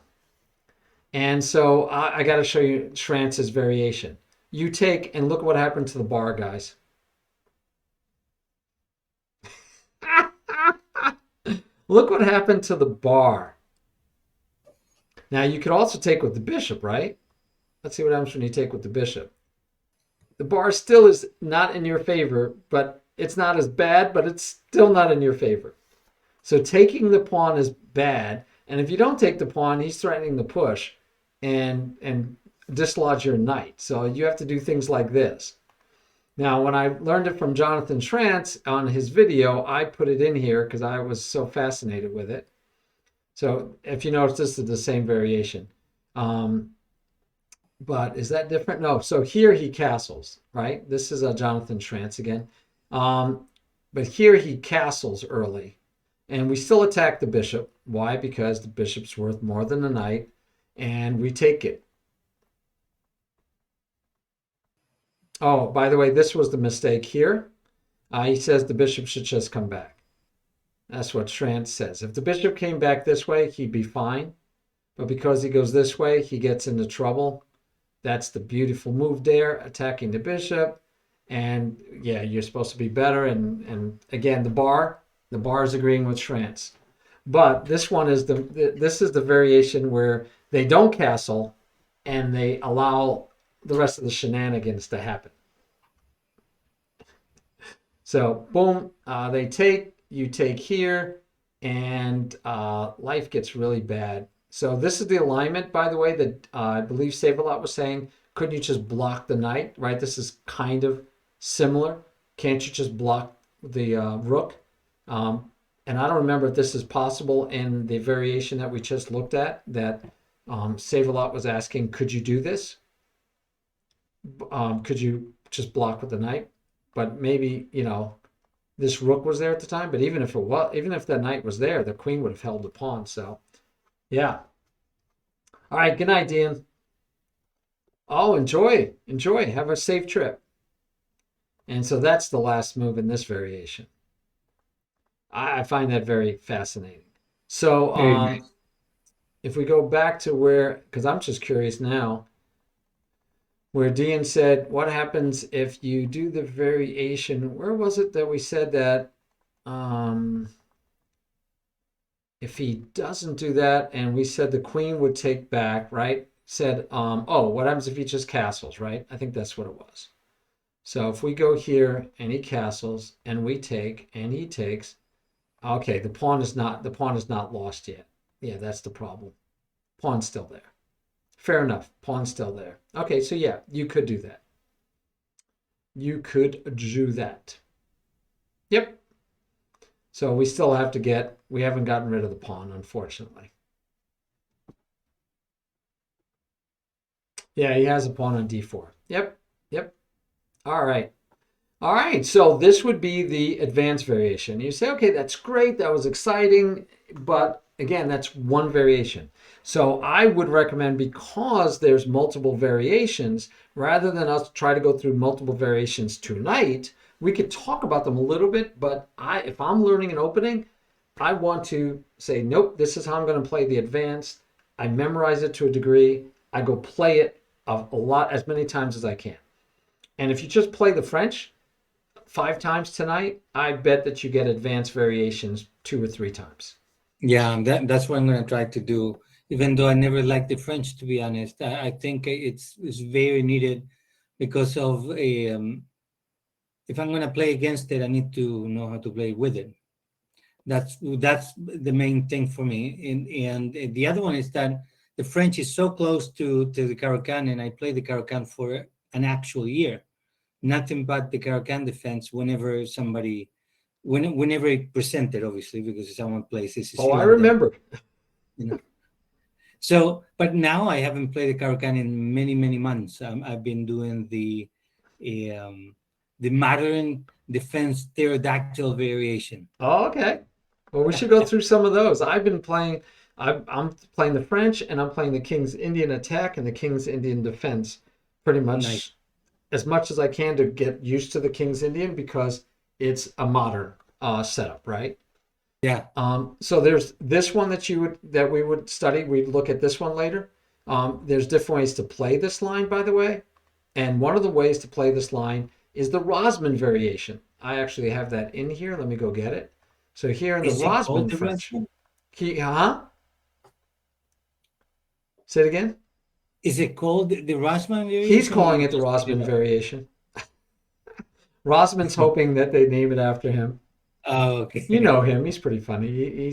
And so I got to show you Schrantz's variation. You take and look what happened to the bar, guys. Look what happened to the bar. Now, you could also take with the bishop, right? Let's see what happens when you take with the bishop. The bar still is not in your favor, but it's not as bad, but it's still not in your favor. So taking the pawn is bad. And if you don't take the pawn, he's threatening to push and dislodge your knight. So you have to do things like this. Now, when I learned it from Jonathan Schrantz on his video, I put it in here because I was so fascinated with it. So if you notice, this is the same variation. But is that different? No. So here he castles, right? This is Jonathan Schrantz again. But here he castles early. And we still attack the bishop. Why? Because the bishop's worth more than the knight. And we take it. Oh, by the way, this was the mistake here. He says the bishop should just come back. That's what Schrantz says. If the bishop came back this way, he'd be fine. But because he goes this way, he gets into trouble. That's the beautiful move there, attacking the bishop. And yeah, you're supposed to be better. And again, the bar is agreeing with France. But this one is this is the variation where they don't castle and they allow the rest of the shenanigans to happen. So boom, you take here, and life gets really bad. So this is the alignment, by the way, that I believe Save-A-Lot was saying. Couldn't you just block the knight, right? This is kind of similar. Can't you just block the rook? And I don't remember if this is possible in the variation that we just looked at, that Save-A-Lot was asking, could you do this? Could you just block with the knight? But maybe, this rook was there at the time, but even if that knight was there, the queen would have held the pawn. So yeah. All right, good night, Dean. Oh, enjoy. Have a safe trip. And so that's the last move in this variation. I find that very fascinating. So Very nice. if we go back to because I'm just curious now, where Dean said, what happens if you do the variation? Where was it that we said that if he doesn't do that, and we said the queen would take back, right? Said, oh, what happens if he just castles, right? I think that's what it was. So if we go here and he castles and we take and he takes, okay, the pawn is not lost yet. Yeah, that's the problem. Pawn's still there. Fair enough. Pawn's still there. Okay, so yeah, you could do that. You could do that. Yep. So we still have we haven't gotten rid of the pawn, unfortunately. Yeah, he has a pawn on d4. Yep. All right. So this would be the advanced variation. You say, okay, that's great. That was exciting. But again, that's one variation. So I would recommend, because there's multiple variations, rather than us try to go through multiple variations tonight, we could talk about them a little bit. But if I'm learning an opening, I want to say, nope, this is how I'm going to play the advanced. I memorize it to a degree. I go play it a lot, as many times as I can. And if you just play the French 5 times tonight, I bet that you get advanced variations 2 or 3 times. Yeah, that's what I'm going to try to do. Even though I never liked the French, to be honest, I think it's very needed, because of if I'm going to play against it, I need to know how to play with it. That's the main thing for me. And the other one is that the French is so close to the Caro-Kann, and I play the Caro-Kann for an actual year. Nothing but the Caro-Kann defense whenever it presented, obviously, because someone plays this. Oh, I remember. So, but now I haven't played the Caro-Kann in many, many months. I've been doing the modern defense pterodactyl variation. Oh, okay. Well, we should go through some of those. I'm playing the French, and I'm playing the King's Indian attack and the King's Indian defense pretty much Nice. as much as I can, to get used to the King's Indian, because it's a modern setup, right? Yeah. So there's this one that we would study. We'd look at this one later. There's different ways to play this line, by the way. And one of the ways to play this line is the Rosman variation. I actually have that in here. Let me go get it. So here in the Rosman French. Say it again. Is it called the Rosman variation? He's calling it the Rosman variation. Rosman's hoping that they name it after him. Oh, okay. You know him. He's pretty funny.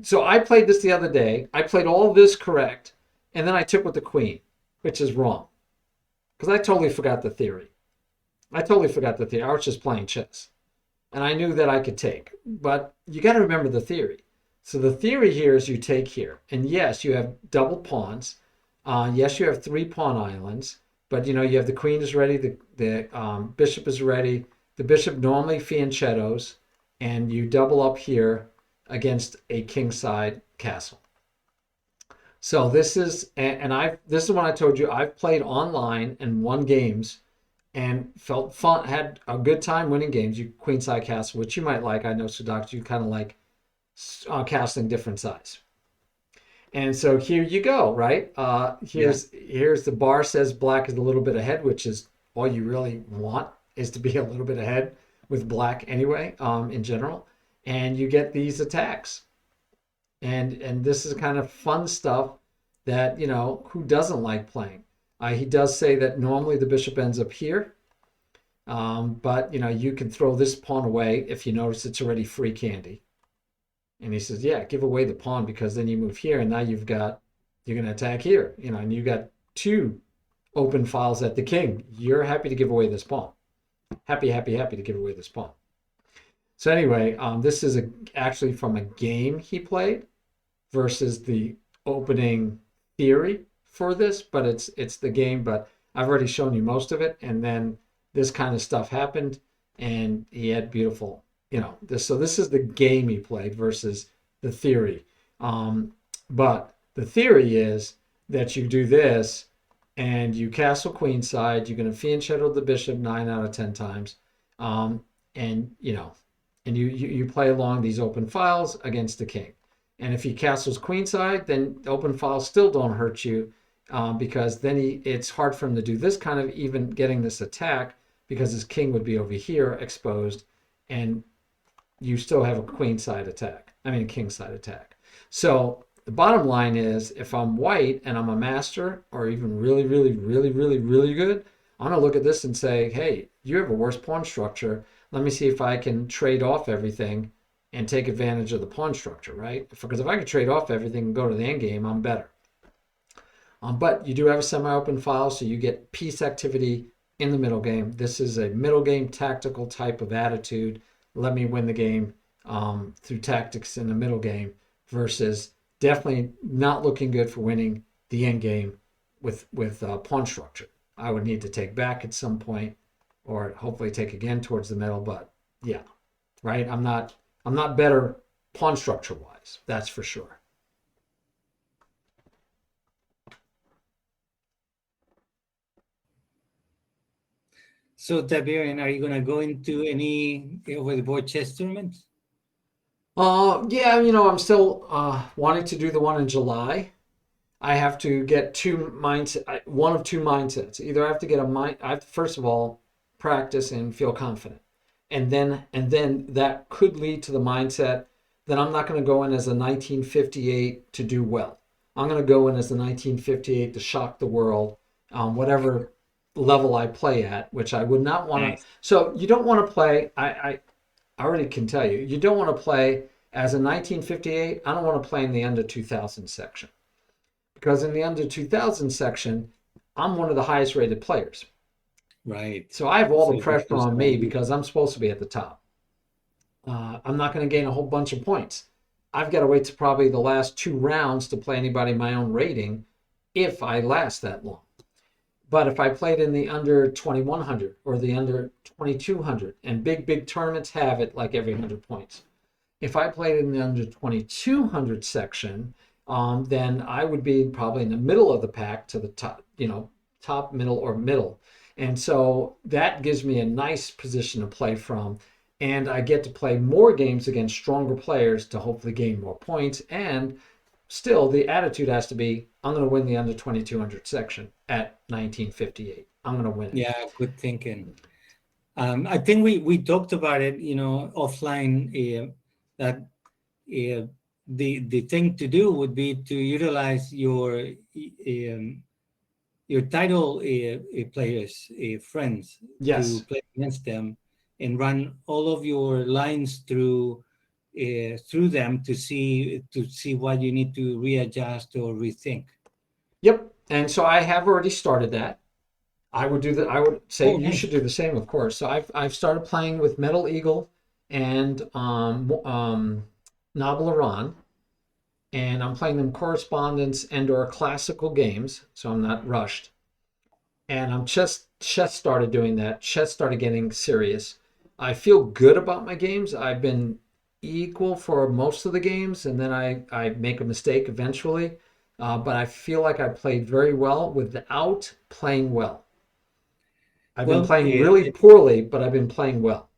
So I played this the other day. I played all of this correct, and then I took with the queen, which is wrong, because I totally forgot the theory. I was just playing chess, and I knew that I could take. But you got to remember the theory. So the theory here is you take here, and yes, you have double pawns. Yes, you have 3 pawn islands, but you have the queen is ready, the bishop is ready. The bishop normally fianchettos, and you double up here against a kingside castle. So this is when I told you I've played online and won games and felt fun, had a good time winning games. You queenside castle, which you might like. I know, Sudhakar, you kind of like castling different sides. And so here you go, right? Here's the bar says black is a little bit ahead, which is all you really want is to be a little bit ahead with black anyway, in general, and you get these attacks. And this is kind of fun stuff that, who doesn't like playing? He does say that normally the bishop ends up here, but you can throw this pawn away if you notice it's already free candy. And he says, yeah, give away the pawn, because then you move here and now you're going to attack here, and you got two open files at the king. You're happy to give away this pawn. Happy to give away this pawn. So anyway, this is actually from a game he played versus the opening theory for this, but it's the game, but I've already shown you most of it. And then this kind of stuff happened and he had beautiful, so this is the game he played versus the theory. But the theory is that you do this and you castle queenside, you're going to fianchetto the bishop 9 out of 10 times. And you play along these open files against the king. And if he castles queenside, then the open files still don't hurt you, because then it's hard for him to do this kind of even getting this attack, because his king would be over here exposed, and you still have a kingside attack. So the bottom line is, if I'm white and I'm a master, or even really, really, really, really, really good, I'm going to look at this and say, hey, you have a worse pawn structure. Let me see if I can trade off everything and take advantage of the pawn structure, right? Because if I can trade off everything and go to the end game, I'm better. But you do have a semi-open file, so you get piece activity in the middle game. This is a middle game tactical type of attitude. Let me win the game through tactics in the middle game, versus definitely not looking good for winning the end game with pawn structure. I would need to take back at some point, or hopefully take again towards the middle. But yeah, right. I'm not better pawn structure wise. That's for sure. So, Tiberian, are you going to go into any over the board chess tournaments? Yeah, I'm still wanting to do the one in July. I have to get one of two mindsets. Either I have to get I have to, first of all, practice and feel confident, and then that could lead to the mindset that I'm not going to go in as a 1958 to do well. I'm going to go in as a 1958 to shock the world, whatever level I play at, which I would not want to. Nice. So you don't want to play. I already can tell you, you don't want to play as a 1958. I don't want to play in the under 2000 section, because in the under 2000 section, I'm one of the highest rated players. Right. So I have all the So pressure because on me, because I'm supposed to be at the top. I'm not going to gain a whole bunch of points. I've got to wait to probably the last 2 rounds to play anybody my own rating, if I last that long. But if I played in the under 2100 or the under 2200, and big tournaments have it like every 100 points. If I played in the under 2200 section, then I would be probably in the middle of the pack to the top, top, middle, or middle. And so that gives me a nice position to play from. And I get to play more games against stronger players to hopefully gain more points. And still, the attitude has to be, I'm going to win the under 2200 section at 1958. I'm going to win it. Yeah, good thinking. I think we talked about it, offline, that the thing to do would be to utilize your title players, friends, Yes. to play against them and run all of your lines through them to see what you need to readjust or rethink. Yep. And so I have already started that. I would say you nice. should do the same, of course. So I've started playing with Metal Eagle and Nabla Iran, and I'm playing them correspondence and/or classical games, so I'm not rushed. And I'm chess started doing that. Chess started getting serious. I feel good about my games. I've been equal for most of the games, and then I make a mistake eventually. But I feel like I played very well without playing well. I've been playing really poorly, but I've been playing well.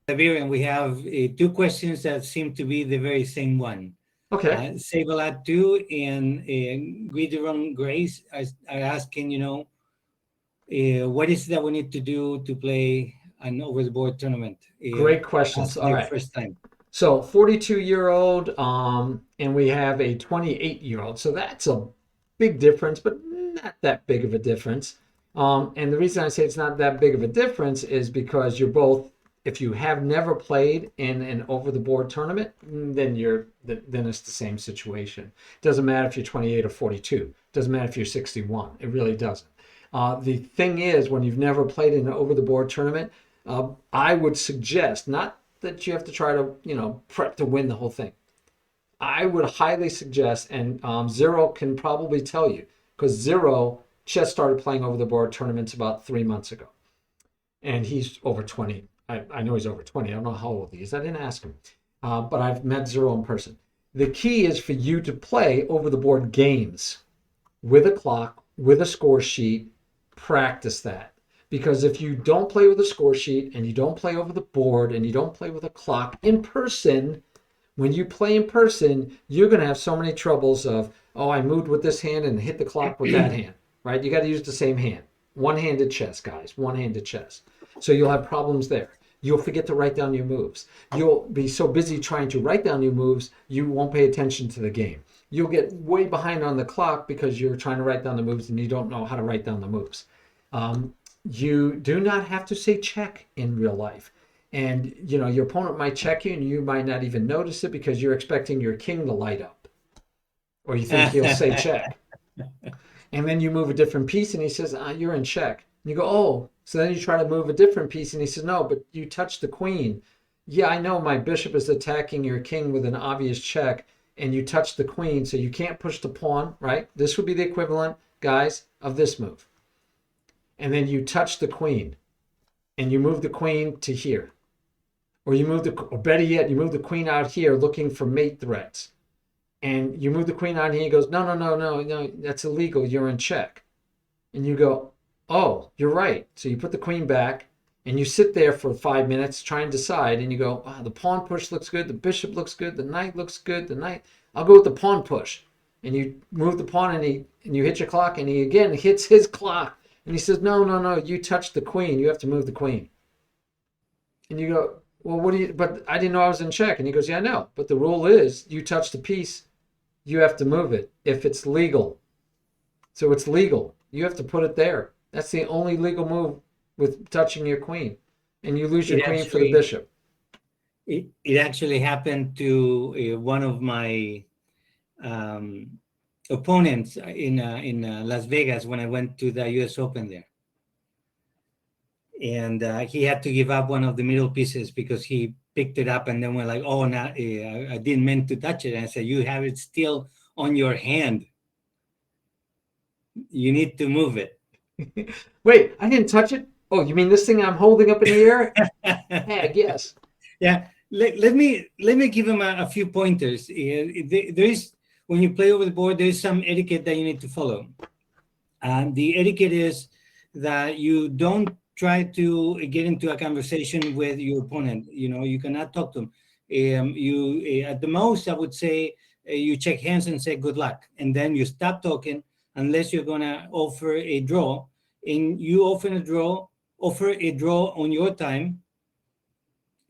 Tiberian, we have 2 questions that seem to be the very same one. Okay. Sabelat 2 and Guideron Grace are asking, what is it that we need to do to play an over the board tournament? Great questions. As All your right. first time. So 42-year-old, and we have a 28-year-old. So that's a big difference, but not that big of a difference. And the reason I say it's not that big of a difference is because you're both, if you have never played in an over-the-board tournament, then it's the same situation. It doesn't matter if you're 28 or 42. It doesn't matter if you're 61. It really doesn't. The thing is, when you've never played in an over-the-board tournament, I would suggest, not that you have to try to, prep to win the whole thing. I would highly suggest, and Zero can probably tell you, because Zero just started playing over the board tournaments about 3 months ago. And he's over 20. I know he's over 20. I don't know how old he is. I didn't ask him. But I've met Zero in person. The key is for you to play over the board games with a clock, with a score sheet. Practice that. Because if you don't play with a score sheet and you don't play over the board and you don't play with a clock in person, when you play in person, you're going to have so many troubles of, oh, I moved with this hand and hit the clock with that hand, right? You got to use the same hand. One-handed chess, guys, one-handed chess. So you'll have problems there. You'll forget to write down your moves. You'll be so busy trying to write down your moves, you won't pay attention to the game. You'll get way behind on the clock because you're trying to write down the moves and you don't know how to write down the moves. You do not have to say check in real life. And, your opponent might check you and you might not even notice it because you're expecting your king to light up. Or you think he'll say check. And then you move a different piece and he says, you're in check. And you go, oh. So then you try to move a different piece and he says, no, but you touched the queen. Yeah, I know my bishop is attacking your king with an obvious check and you touched the queen, so you can't push the pawn, right? This would be the equivalent, guys, of this move. And then you touch the queen and you move the queen to here. Or or better yet, you move the queen out here looking for mate threats. And you move the queen out here, he goes, no, that's illegal, you're in check. And you go, oh, you're right. So you put the queen back and you sit there for 5 minutes trying to decide and you go, the pawn push looks good, the bishop looks good, the knight looks good, I'll go with the pawn push. And you move the pawn and you hit your clock and he again hits his clock. And he says, no, you touched the queen. You have to move the queen. And you go, well, but I didn't know I was in check. And he goes, yeah, I know. But the rule is you touch the piece, you have to move it if it's legal. So it's legal. You have to put it there. That's the only legal move with touching your queen. And you lose your queen for the bishop. It actually happened to one of my opponents in Las Vegas when I went to the U.S. Open there, and he had to give up one of the middle pieces because he picked it up and then went like, "Oh, no, I didn't mean to touch it." And I said, "You have it still on your hand. You need to move it." Wait, I didn't touch it. Oh, you mean this thing I'm holding up in the air? Heck, yes. Yeah. Let me give him a few pointers. There is, when you play over the board, there is some etiquette that you need to follow. The etiquette is that you don't try to get into a conversation with your opponent. You cannot talk to them. You at the most, I would say, you check hands and say good luck, and then you stop talking unless you're gonna offer a draw, and you offer a draw on your time,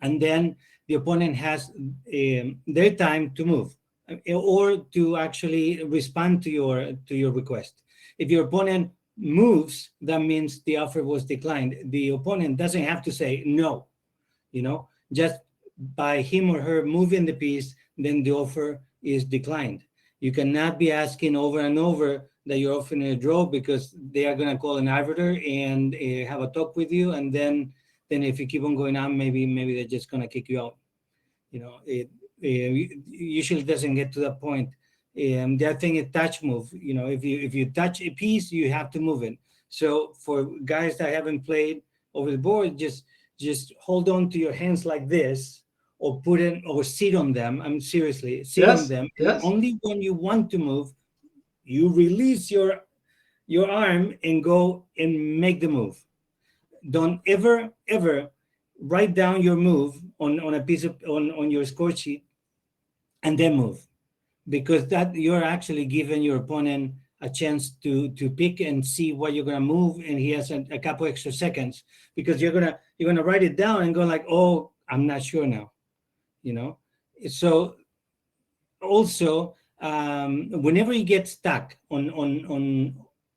and then the opponent has their time to move or to actually respond to your request. If your opponent moves, that means the offer was declined. The opponent doesn't have to say no, just by him or her moving the piece, then the offer is declined. You cannot be asking over and over that you're offering a draw because they are going to call an arbiter and have a talk with you, and then if you keep on going on, maybe they're just going to kick you out. It usually doesn't get to that point. The other thing is touch move. If you touch a piece, you have to move it. So for guys that haven't played over the board, just hold on to your hands like this, or put it or sit on them. I'm seriously sit on them. Yes. Only when you want to move, you release your arm and go and make the move. Don't ever write down your move on a piece of on your score sheet and then move, because that you're actually giving your opponent a chance to pick and see what you're gonna move, and he has a couple extra seconds because you're gonna write it down and go like, oh, I'm not sure now, you know. So also, whenever you get stuck on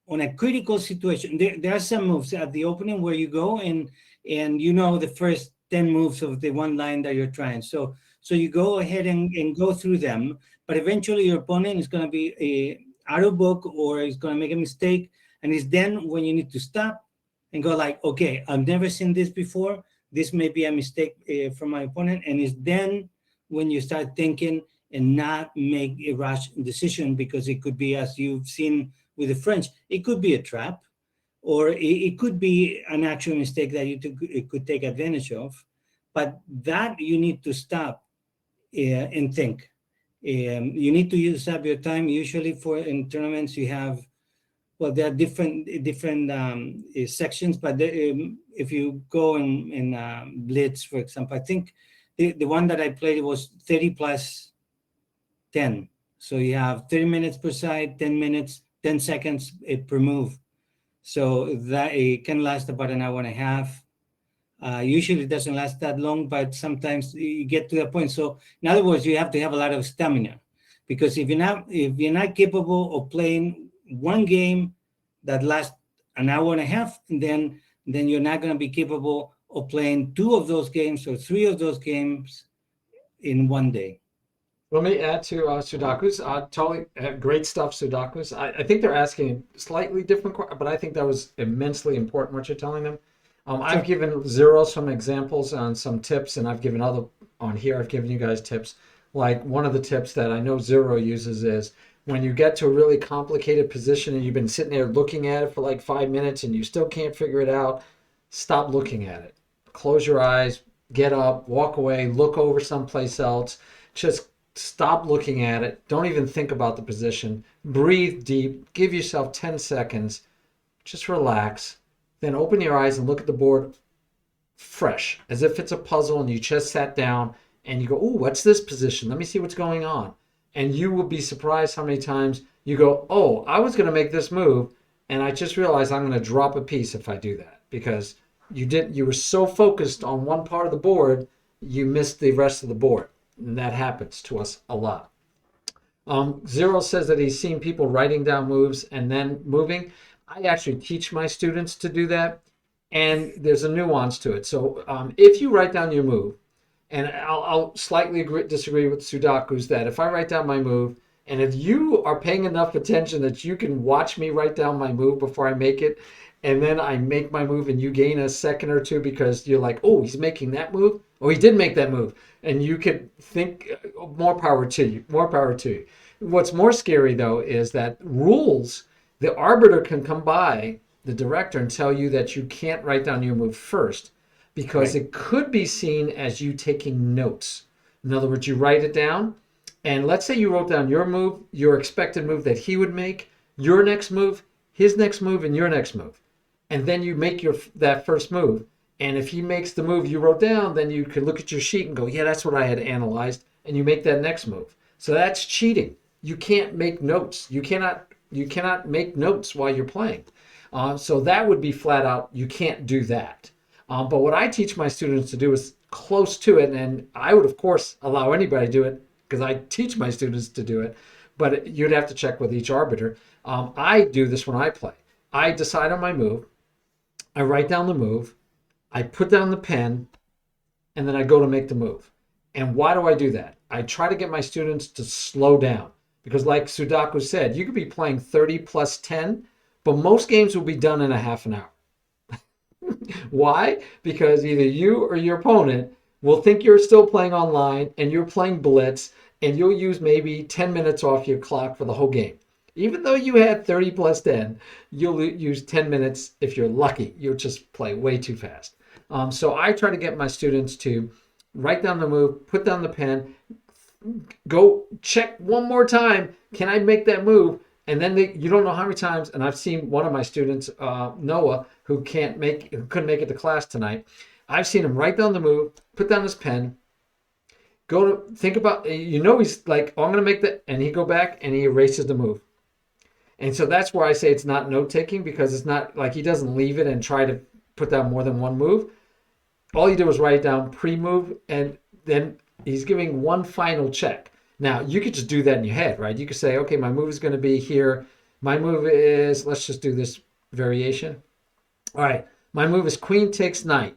a critical situation, there are some moves at the opening where you go and you know the first 10 moves of the one line that you're trying. So you go ahead and go through them, but eventually your opponent is going to be out of book or is going to make a mistake, and it's then when you need to stop and go like, okay, I've never seen this before. This may be a mistake from my opponent, and it's then when you start thinking and not make a rash decision, because it could be, as you've seen with the French, it could be a trap, or it could be an actual mistake that it could take advantage of. But that you need to stop and think. You need to use up your time. Usually, for in tournaments, you have, well, there are different sections, but if you go in Blitz, for example, I think the one that I played was 30 plus 10. So you have 30 minutes per side, 10 minutes, 10 seconds per move. So that it can last about an hour and a half. Usually it doesn't last that long, but sometimes you get to that point. So in other words, you have to have a lot of stamina, because if you're not capable of playing one game that lasts an hour and a half, then you're not going to be capable of playing two of those games or three of those games in one day. Let me add to Sudokus. Totally great stuff, Sudokus. I think they're asking slightly different, but I think that was immensely important what you're telling them. I've given Zero some examples on some tips, and I've given other on here. I've given you guys tips. Like one of the tips that I know Zero uses is when you get to a really complicated position and you've been sitting there looking at it for like 5 minutes and you still can't figure it out, stop looking at it. Close your eyes, get up, walk away, look over someplace else. Just stop looking at it. Don't even think about the position. Breathe deep. Give yourself 10 seconds. Just relax. Then open your eyes and look at the board fresh, as if it's a puzzle and you just sat down and you go, oh, what's this position? Let me see what's going on. And you will be surprised how many times you go, oh, I was going to make this move, and I just realized I'm going to drop a piece if I do that, because you were so focused on one part of the board, you missed the rest of the board. And that happens to us a lot. Zero says that he's seen people writing down moves and then moving. I actually teach my students to do that, and there's a nuance to it. So if you write down your move, and I'll slightly disagree with Sudoku's that if I write down my move, and if you are paying enough attention that you can watch me write down my move before I make it, and then I make my move and you gain a second or two because you're like, oh, he's making that move. Oh, he did make that move. And you could think, more power to you, more power to you. What's more scary, though, is that rules, the arbiter can come by, the director, and tell you that you can't write down your move first, because it could be seen as you taking notes. In other words, you write it down, and let's say you wrote down your move, your expected move that he would make, your next move, his next move, and your next move. And then you make that first move. And if he makes the move you wrote down, then you can look at your sheet and go, yeah, that's what I had analyzed. And you make that next move. So that's cheating. You can't make notes. You cannot make notes while you're playing. So that would be flat out, you can't do that. But what I teach my students to do is close to it. And I would, of course, allow anybody to do it because I teach my students to do it. But you'd have to check with each arbiter. I do this when I play. I decide on my move. I write down the move. I put down the pen, and then I go to make the move. And why do I do that? I try to get my students to slow down, because like Sudoku said, you could be playing 30 plus 10, but most games will be done in a half an hour. Why? Because either you or your opponent will think you're still playing online and you're playing Blitz, and you'll use maybe 10 minutes off your clock for the whole game. Even though you had 30 plus 10, you'll use 10 minutes if you're lucky. You'll just play way too fast. So I try to get my students to write down the move, put down the pen, go check one more time. Can I make that move? And then you don't know how many times, and I've seen one of my students, Noah, who couldn't make it to class tonight. I've seen him write down the move, put down his pen, go to think about, he's like, oh, I'm going to make that, and he go back and he erases the move. And so that's where I say it's not note taking, because it's not like he doesn't leave it and try to put down more than one move. All you do is write down pre-move, and then he's giving one final check. Now, you could just do that in your head, right? You could say, okay, my move is going to be here. My move is, let's just do this variation. All right, my move is queen takes knight.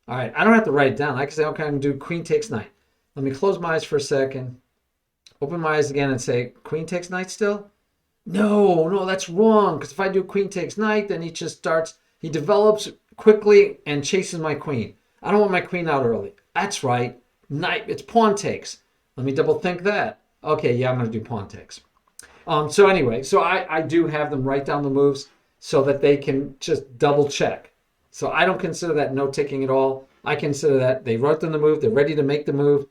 All right, I don't have to write it down. I can say, okay, I'm going to do queen takes knight. Let me close my eyes for a second, open my eyes again and say, queen takes knight still? No, that's wrong. Because if I do queen takes knight, then he develops quickly and chases my queen. I don't want my queen out early. That's right. Knight, it's pawn takes. Let me double think that. Okay, yeah, I'm going to do pawn takes. So anyway, so I do have them write down the moves so that they can just double check. So I don't consider that note taking at all. I consider that they wrote them the move, they're ready to make the move,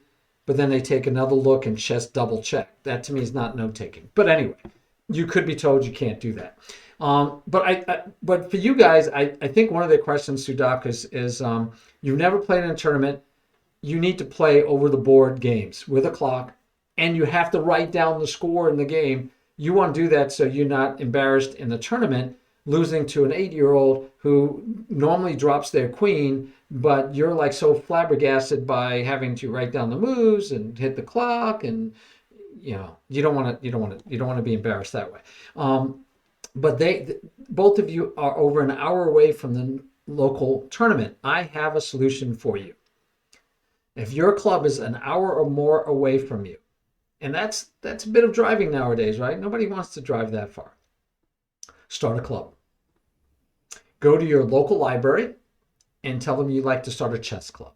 but then they take another look and just double check. That to me is not note taking. But anyway, you could be told you can't do that. But for you guys, I think one of the questions, Sudak, is you've never played in a tournament. You need to play over the board games with a clock, and you have to write down the score in the game. You want to do that so you're not embarrassed in the tournament, losing to an 8-year-old who normally drops their queen, but you're like so flabbergasted by having to write down the moves and hit the clock, and you don't want to be embarrassed that way. But both of you are over an hour away from the local tournament. I have a solution for you. If your club is an hour or more away from you, and that's a bit of driving nowadays, right? Nobody wants to drive that far. Start a club. Go to your local library and tell them you'd like to start a chess club.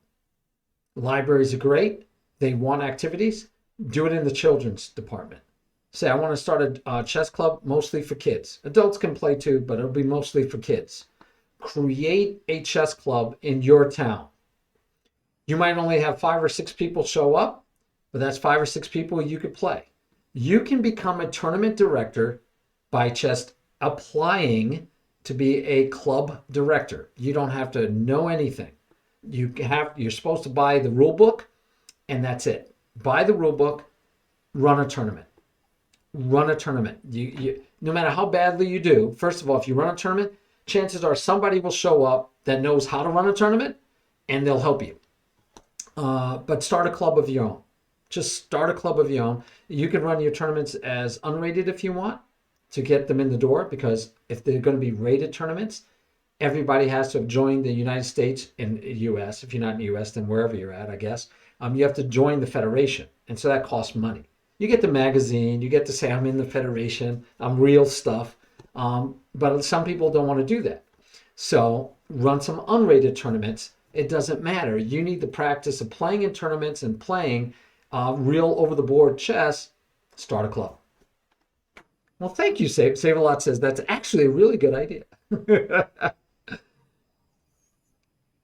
Libraries are great. They want activities. Do it in the children's department. Say, I want to start a chess club mostly for kids. Adults can play too, but it'll be mostly for kids. Create a chess club in your town. You might only have 5 or 6 people show up, but that's 5 or 6 people you could play. You can become a tournament director by just applying to be a club director. You don't have to know anything. You're supposed to buy the rule book, and that's it. Buy the rule book, run a tournament. Run a tournament. No matter how badly you do, first of all, if you run a tournament, chances are somebody will show up that knows how to run a tournament, and they'll help you. But start a club of your own. Just start a club of your own. You can run your tournaments as unrated if you want to get them in the door, because if they're going to be rated tournaments, everybody has to have joined the United States and U.S. If you're not in the U.S., then wherever you're at, I guess. You have to join the federation, and so that costs money. You get the magazine, you get to say, I'm in the federation, I'm real stuff, but some people don't want to do that. So run some unrated tournaments. It doesn't matter. You need the practice of playing in tournaments and playing real over-the-board chess. Start a club. Well, thank you, Save-A-Lot says that's actually a really good idea.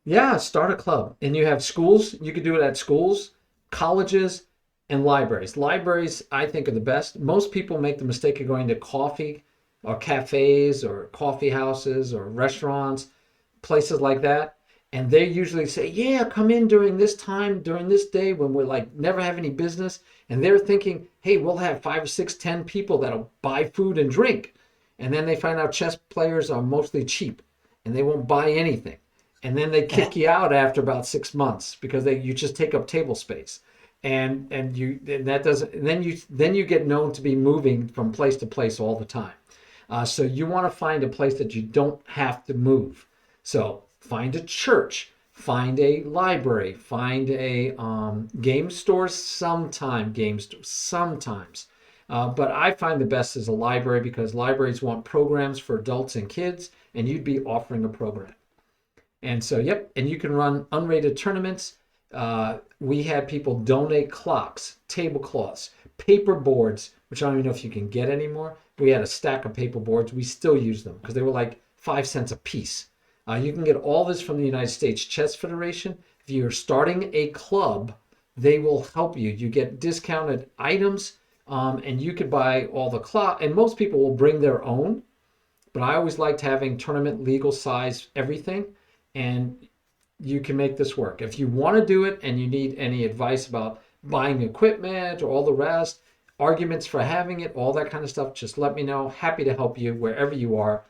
Yeah, start a club. And you have schools. You could do it at schools, colleges, and libraries. Libraries, I think, are the best. Most people make the mistake of going to coffee or cafes or coffee houses or restaurants, places like that. And they usually say, yeah, come in during this time, during this day when we're like never have any business. And they're thinking, hey, we'll have 5 or 6, 10 people that'll buy food and drink. And then they find out chess players are mostly cheap and they won't buy anything. And then they kick you out after about 6 months because you just take up table space. And then you get known to be moving from place to place all the time. So you want to find a place that you don't have to move. So find a church, find a library, find a game store sometimes. But I find the best is a library, because libraries want programs for adults and kids, and you'd be offering a program. And so, yep, and you can run unrated tournaments. We had people donate clocks, tablecloths, paper boards, which I don't even know if you can get anymore. We had a stack of paper boards. We still use them because they were like 5 cents a piece. You can get all this from the United States Chess Federation. If you're starting a club, they will help you. You get discounted items, and you could buy all the clock. And most people will bring their own, but I always liked having tournament legal size everything, and you can make this work. If you want to do it and you need any advice about buying equipment or all the rest, arguments for having it, all that kind of stuff, just let me know. Happy to help you wherever you are.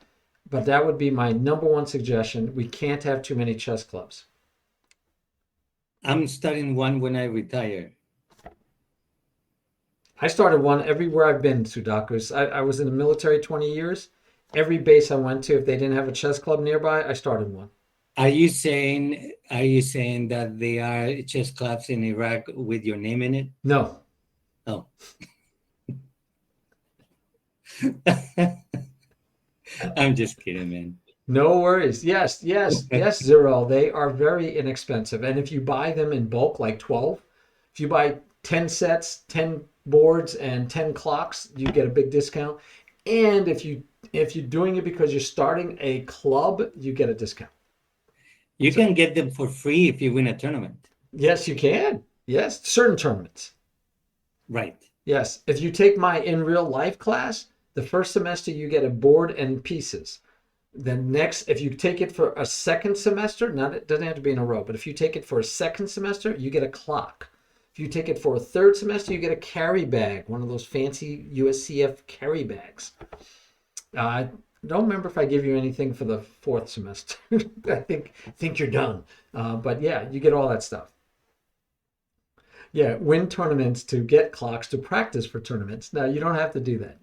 But that would be my number one suggestion. We can't have too many chess clubs. I'm starting one when I retire. I started one everywhere I've been, Sudakus. I was in the military 20 years. Every base I went to, if they didn't have a chess club nearby, I started one. Are you saying that there are chess clubs in Iraq with your name in it? No. Oh. I'm just kidding, man. No worries. Yes, Zero. They are very inexpensive. And if you buy them in bulk, like 12, if you buy 10 sets, 10 boards, and 10 clocks, you get a big discount. And if you're doing it because you're starting a club, you get a discount. You can get them for free if you win a tournament. Yes, you can. Yes, certain tournaments. Right. Yes. If you take my in real life class, the first semester you get a board and pieces. The next, if you take it for a second semester, it doesn't have to be in a row, but if you take it for a second semester, you get a clock. If you take it for a third semester, you get a carry bag, one of those fancy USCF carry bags. I don't remember if I give you anything for the fourth semester. I think you're done. But yeah, you get all that stuff. Yeah, win tournaments to get clocks to practice for tournaments. Now, you don't have to do that.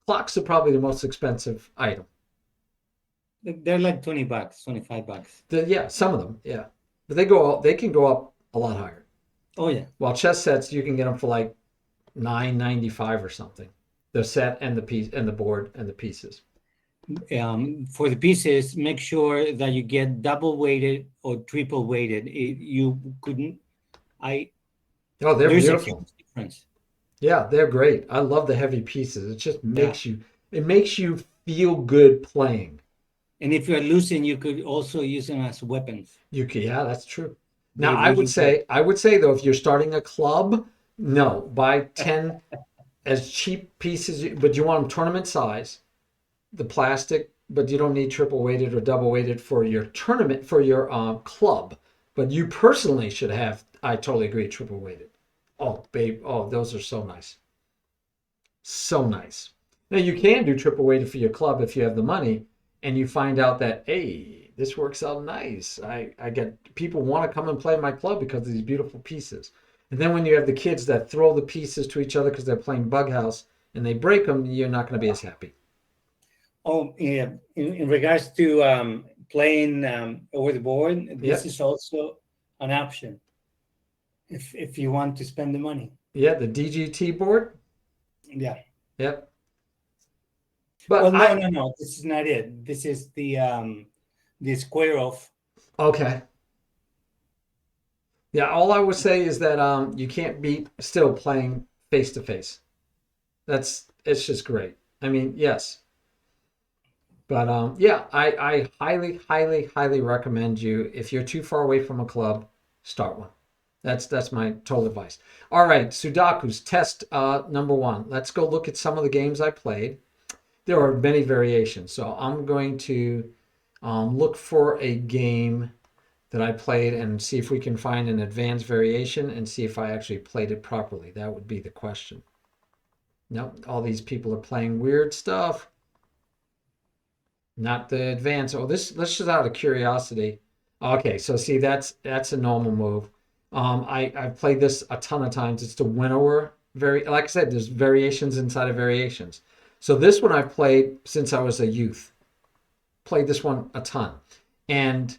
Clocks are probably the most expensive item. They're like $20, $25. Yeah, some of them, yeah. But they can go up a lot higher. Oh yeah. While chess sets, you can get them for like $9.95 or something. The set and the piece and the board and the pieces. For the pieces, make sure that you get double weighted or triple weighted. You couldn't. Oh, they're there's beautiful. A huge difference. Yeah, they're great. I love the heavy pieces. It just makes you feel good playing. And if you're losing, you could also use them as weapons. Yeah, that's true. Now, I would say though, if you're starting a club, no, buy 10 as cheap pieces, but you want them tournament size, the plastic, but you don't need triple weighted or double weighted for your tournament, for your club. But you personally should have, I totally agree, triple weighted. Oh, babe, oh, those are so nice. So nice. Now, you can do triple weighted for your club if you have the money and you find out that, hey, this works out nice. I get people want to come and play my club because of these beautiful pieces. And then when you have the kids that throw the pieces to each other because they're playing Bug House and they break them, you're not going to be as happy. Oh, yeah. In regards to playing over the board, this is also an option if you want to spend the money. Yeah, the DGT board. Yeah. Yep. But no. This is not it. This is the square off. Okay. Yeah, all I would say is that you can't beat still playing face to face. It's just great. I mean, yes. But yeah, I highly, highly, highly recommend you, if you're too far away from a club, start one. That's my total advice. All right, Sudaku's test number 1. Let's go look at some of the games I played. There are many variations, so I'm going to look for a game that I played and see if we can find an advanced variation and see if I actually played it properly. That would be the question. Nope, all these people are playing weird stuff. Not the advanced. Oh, let's just out of curiosity. Okay, so see, that's a normal move. I've played this a ton of times. It's the winnower. Like I said, there's variations inside of variations. So this one I've played since I was a youth. Played this one a ton. And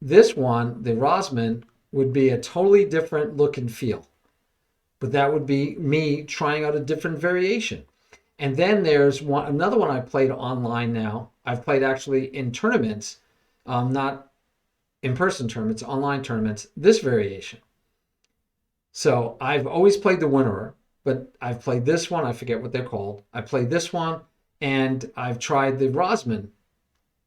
this one, the Rosman, would be a totally different look and feel. But that would be me trying out a different variation. And then there's another one I played online now. I've played actually in tournaments, not in-person tournaments, online tournaments, this variation. So I've always played the winnower, but I've played this one. I forget what they're called. I played this one, and I've tried the Rosman,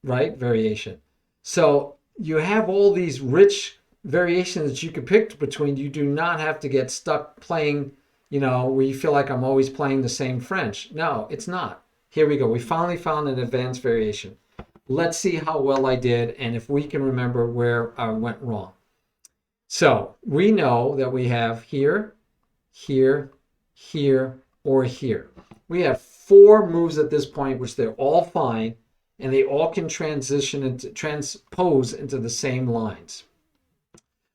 right, variation. So you have all these rich variations that you can pick between. You do not have to get stuck playing, where you feel like I'm always playing the same French. No, it's not. Here we go. We finally found an advanced variation. Let's see how well I did and if we can remember where I went wrong. So we know that we have here, here, here, or here. We have 4 moves at this point, which they're all fine, and they all can transpose into the same lines.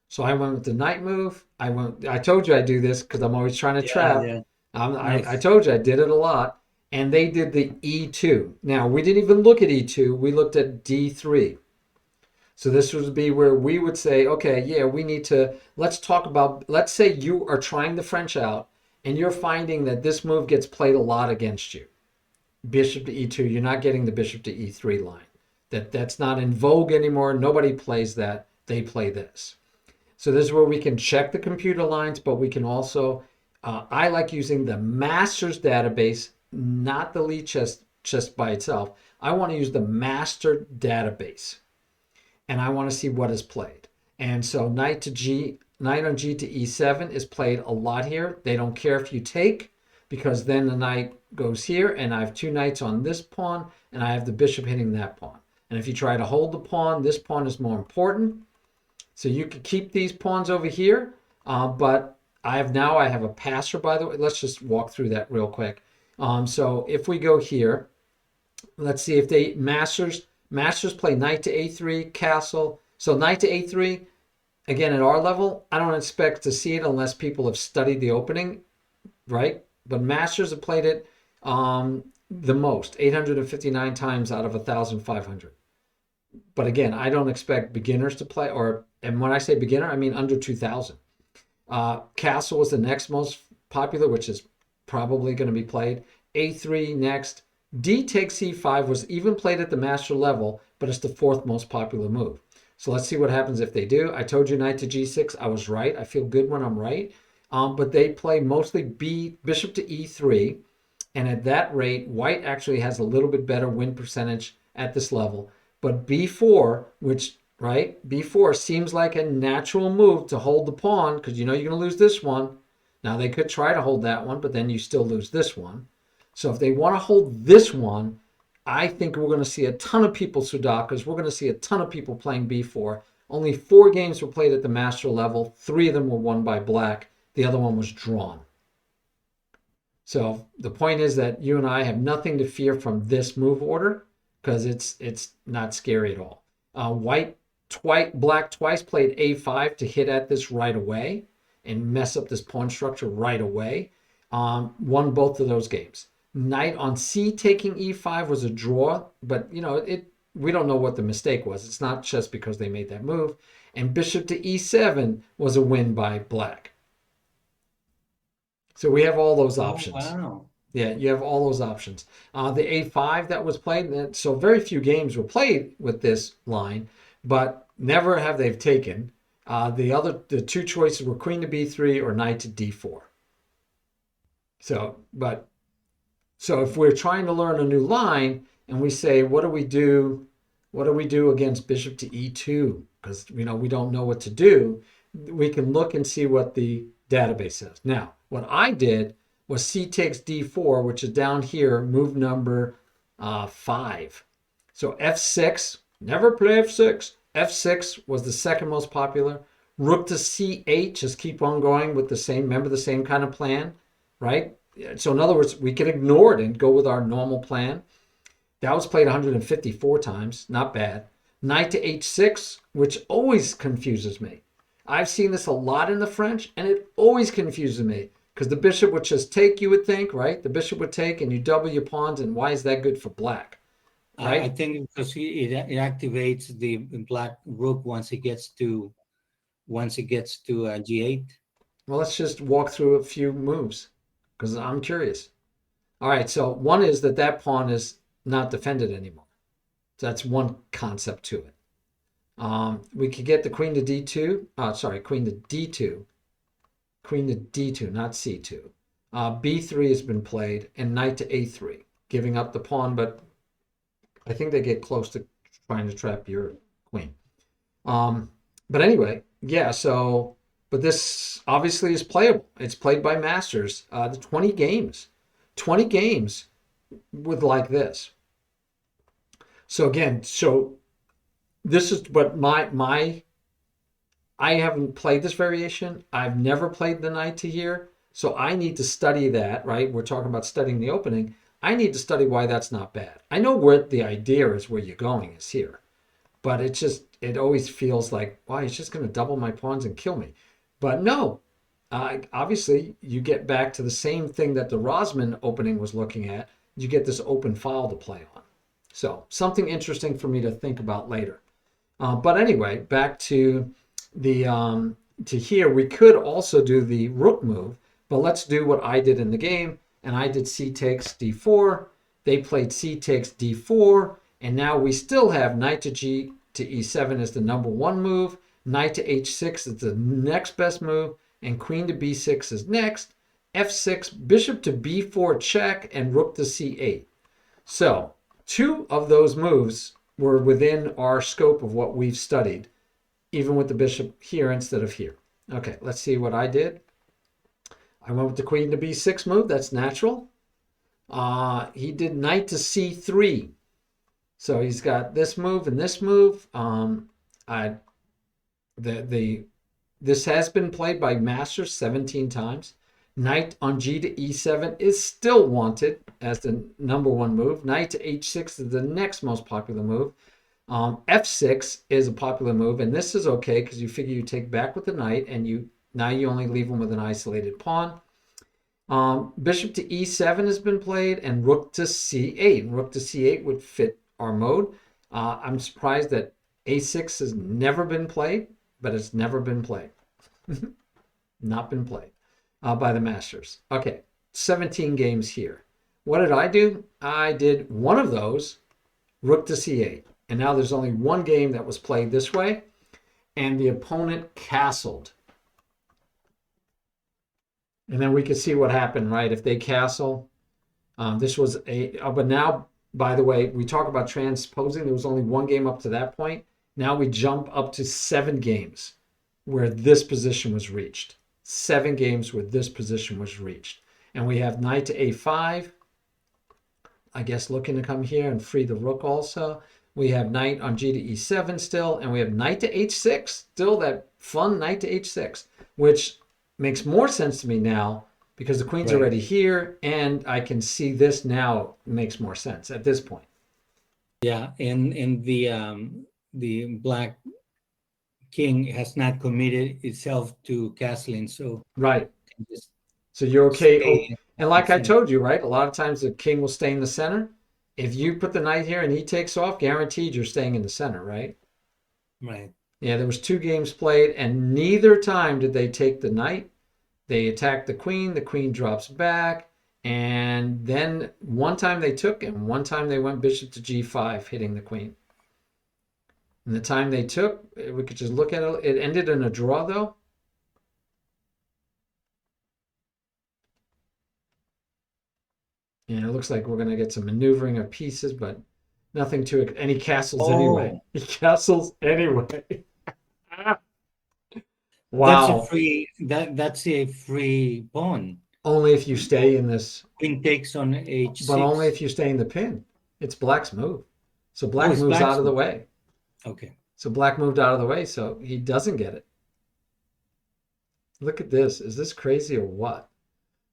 So I went with the knight move. I told you I do this because I'm always trying to trap. Yeah. I told you I did it a lot. And they did the E2. Now, we didn't even look at E2. We looked at D3. So this would be where we would say, okay, yeah, we need to, let's talk about, let's say you are trying the French out and you're finding that this move gets played a lot against you. Bishop to E2, you're not getting the bishop to E3 line. That's not in vogue anymore. Nobody plays that. They play this. So this is where we can check the computer lines, but we can also, I like using the master's database, not the lead chess by itself. I want to use the master database, and I want to see what is played. And so knight on G to E7 is played a lot here. They don't care if you take, because then the knight goes here, and I have 2 knights on this pawn, and I have the bishop hitting that pawn. And if you try to hold the pawn, this pawn is more important. So you could keep these pawns over here, but I have a passer, by the way. Let's just walk through that real quick. So if we go here, let's see if they masters play knight to A3, castle. So knight to A3, again, at our level, I don't expect to see it unless people have studied the opening, right? But masters have played it the most, 859 times out of 1,500. But again, I don't expect beginners to play, and when I say beginner, I mean under 2,000. Castle was the next most popular, which is probably going to be played. A3 next. D takes C5 was even played at the master level, but it's the 4th most popular move. So let's see what happens if they do. I told you knight to G6. I was right. I feel good when I'm right. But they play mostly bishop to E3. And at that rate, white actually has a little bit better win percentage at this level. But B4, B4 seems like a natural move to hold the pawn, because you know you're going to lose this one. Now they could try to hold that one, but then you still lose this one. So if they want to hold this one, I think we're going to see a ton of people Sudakas. We're going to see a ton of people playing B4. Only 4 games were played at the master level. 3 of them were won by black. The other one was drawn. So the point is that you and I have nothing to fear from this move order, because it's not scary at all. Black twice played A5 to hit at this right away and mess up this pawn structure right away. Won both of those games. Knight on C taking E5 was a draw, but you know we don't know what the mistake was. It's not just because they made that move. And bishop to E7 was a win by black. So we have all those options. Oh, wow. Yeah, you have all those options. The A5 that was played, so very few games were played with this line, but never have they taken. The 2 choices were queen to B3 or knight to D4. So if we're trying to learn a new line and we say, what do we do against bishop to E2? Because we don't know what to do. We can look and see what the database says. Now, what I did was C takes D4, which is down here, move number 5. So F6, never play F6. F6 was the 2nd most popular. Rook to C8, just keep on going with the same kind of plan, right? So in other words, we can ignore it and go with our normal plan. That was played 154 times, not bad. Knight to H6, which always confuses me. I've seen this a lot in the French, and it always confuses me. Because the bishop would just take, you would think, right? The bishop would take and you double your pawns, and why is that good for black? Right? I think because it activates the black rook once it gets to G8. Well, let's just walk through a few moves because I'm curious. All right, so one is that pawn is not defended anymore. So that's one concept to it. We could get the queen to D2. Queen to D2. Queen to D2, not C2. B3 has been played, and knight to A3, giving up the pawn, but I think they get close to trying to trap your queen. But anyway, yeah, but this obviously is playable. It's played by masters. The 20 games with like this. So again, this is what I haven't played this variation. I've never played the knight to here. So I need to study that, right? We're talking about studying the opening. I need to study why that's not bad. I know where the idea is, where you're going is here, but it always feels like, why, he's just going to double my pawns and kill me. But no, obviously you get back to the same thing that the Rosman opening was looking at. You get this open file to play on. So something interesting for me to think about later. But anyway, back to the to here. We could also do the rook move, but let's do what I did in the game. And I did c takes d4. They played c takes d4, and now we still have knight to g to e7 as the number one move. Knight to h6 is the next best move, and queen to b6 is next. f6, bishop to b4 check, and rook to c8. So 2 of those moves were within our scope of what we've studied, even with the bishop here instead of here. Okay, let's see what I did. I went with the queen to b6 move. That's natural. He did knight to c3. So he's got this move and this move. This has been played by masters 17 times. Knight on g to e7 is still wanted as the number one move. Knight to h6 is the next most popular move. f6 is a popular move, and this is okay because you figure you take back with the knight, and now you only leave him with an isolated pawn. Bishop to e7 has been played, and rook to c8. Rook to c8 would fit our mode. I'm surprised that a6 has never been played, but it's never been played. Not been played by the masters. Okay, 17 games here. What did I do? I did one of those, rook to c8. And now there's only one game that was played this way, and the opponent castled. And then we could see what happened, right? If they castle, this was but now, by the way, we talk about transposing. There was only one game up to that point. Now we jump up to 7 games where this position was reached. 7 games where this position was reached. And we have knight to a5, I guess, looking to come here and free the rook also. We have knight on g to e7 still, and we have knight to h6, still that fun knight to h6, which makes more sense to me now because the queen's already here, and I can see this now makes more sense at this point. Yeah, and the black king has not committed itself to castling, so right. So you're okay. And like I center. told you, right, a lot of times the king will stay in the center. If you put the knight here and he takes off, guaranteed you're staying in the center, right? Right. Yeah, there was 2 games played, and neither time did they take the knight. They attacked the queen drops back, and then one time they took, and one time they went bishop to g5, hitting the queen. And the time they took, we could just look at it. It ended in a draw, though. And it looks like we're going to get some maneuvering of pieces, but nothing to any castles anyway. He castles anyway. Wow. That's a free pawn. Only if you stay in this. Queen takes on h6. But only if you stay in the pin. It's black's move. So black moves out of the way. Okay. So black moved out of the way, so he doesn't get it. Look at this. Is this crazy or what?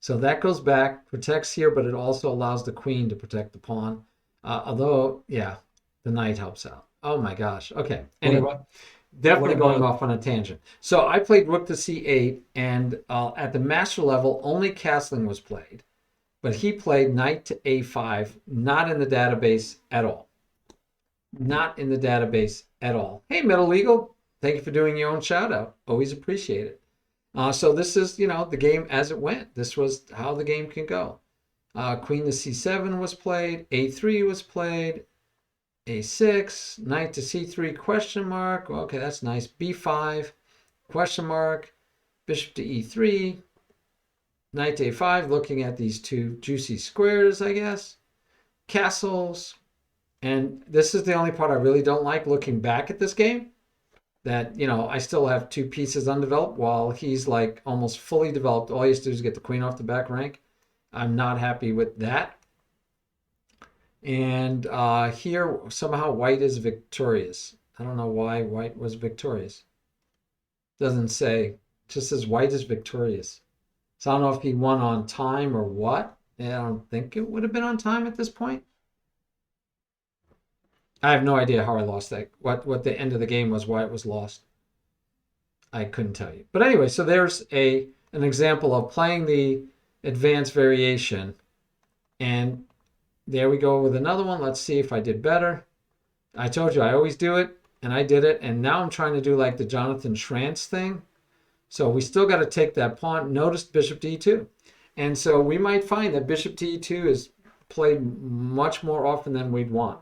So that goes back, protects here, but it also allows the queen to protect the pawn. Although, yeah, the knight helps out. Oh my gosh. Okay. Anyway, definitely going off on a tangent. So I played rook to c8, and at the master level, only castling was played. But he played knight to a5, not in the database at all. Not in the database at all. Hey, Middle Eagle, thank you for doing your own shout out. Always appreciate it. So this is, the game as it went. This was how the game can go. Queen to c7 was played. a3 was played. a6. Knight to c3 question mark. Okay, that's nice. b5 question mark. Bishop to e3. Knight to a5. Looking at these 2 juicy squares, I guess. Castles. And this is the only part I really don't like looking back at this game. That, I still have 2 pieces undeveloped while he's like almost fully developed. All he has to do is get the queen off the back rank. I'm not happy with that. And here, somehow white is victorious. I don't know why white was victorious. Doesn't say. It just says white is victorious. So I don't know if he won on time or what. I don't think it would have been on time at this point. I have no idea how I lost that. What the end of the game was, why it was lost. I couldn't tell you. But anyway, so there's an example of playing the advanced variation. And there we go with another one. Let's see if I did better. I told you I always do it, and I did it. And now I'm trying to do like the Jonathan Schranz thing. So we still got to take that pawn. Notice bishop d2. And so we might find that bishop d2 is played much more often than we'd want.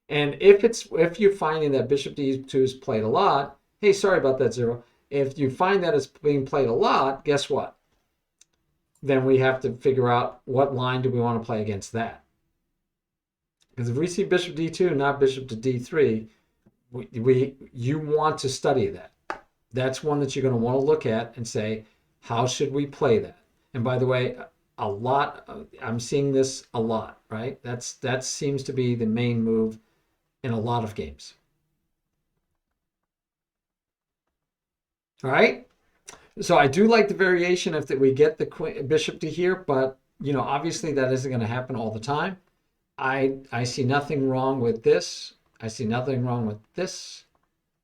And if you're finding that bishop d2 is played a lot, hey, sorry about that, Zero. If you find that it's being played a lot, guess what? Then we have to figure out what line do we want to play against that. Because if we see bishop d2, not bishop to d3, you want to study that. That's one that you're going to want to look at and say, how should we play that? And by the way, I'm seeing this a lot, right? That seems to be the main move in a lot of games. All right. So I do like the variation if that we get the bishop to here, but obviously that isn't going to happen all the time. I see nothing wrong with this. I see nothing wrong with this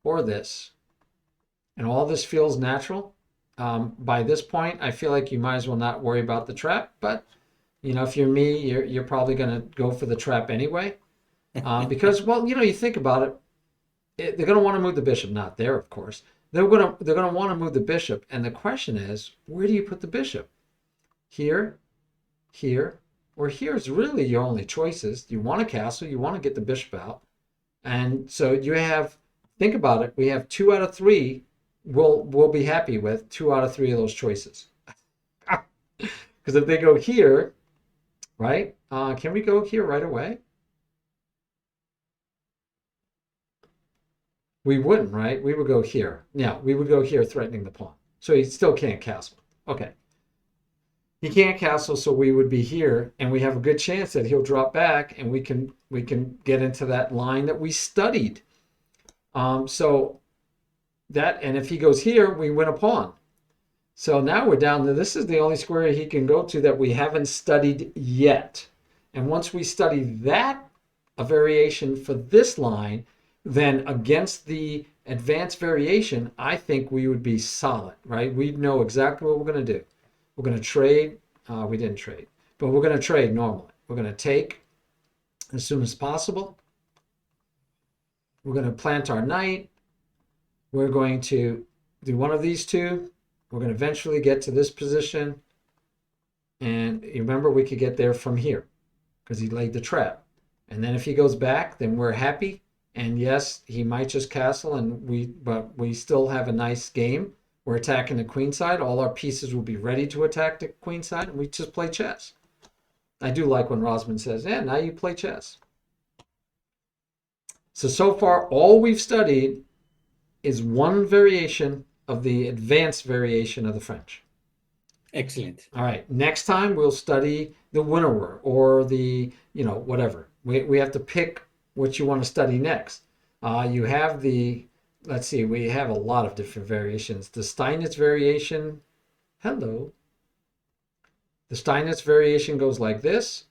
or this. And all this feels natural. By this point, I feel like you might as well not worry about the trap. But, if you're me, you're probably going to go for the trap anyway. Because, well, you think about it, they're going to want to move the bishop. Not there, of course. They're going to want to move the bishop. And the question is, where do you put the bishop? Here, here, or here is really your only choices. You want a castle. You want to get the bishop out. And so you have, think about it, we have 2 out of 3 we'll be happy with 2 out of 3 of those choices. Because if they go here, right? Can we go here right away? We wouldn't, right? We would go here. Yeah, we would go here threatening the pawn. So he still can't castle. Okay. He can't castle, so we would be here, and we have a good chance that he'll drop back, and we can get into that line that we studied. So that, and if he goes here, we win a pawn. So now we're down to, this is the only square he can go to that we haven't studied yet. And once we study that, a variation for this line, then against the advanced variation, I think we would be solid, right? We'd know exactly what we're going to do. We're going to trade. We didn't trade, but we're going to trade normally. We're going to take as soon as possible. We're going to plant our knight. We're going to do one of these two. We're going to eventually get to this position. And you remember, we could get there from here because he laid the trap. And then if he goes back, then we're happy. And yes, he might just castle, but we still have a nice game. We're attacking the queen side. All our pieces will be ready to attack the queen side, and we just play chess. I do like when Rosman says, yeah, now you play chess. So far, all we've studied is one variation of the advanced variation of the French. Excellent. All right. Next time, we'll study the Winawer or the, whatever. We have to pick what you want to study next. You have let's see, we have a lot of different variations. The Steinitz variation, hello. The Steinitz variation goes like this.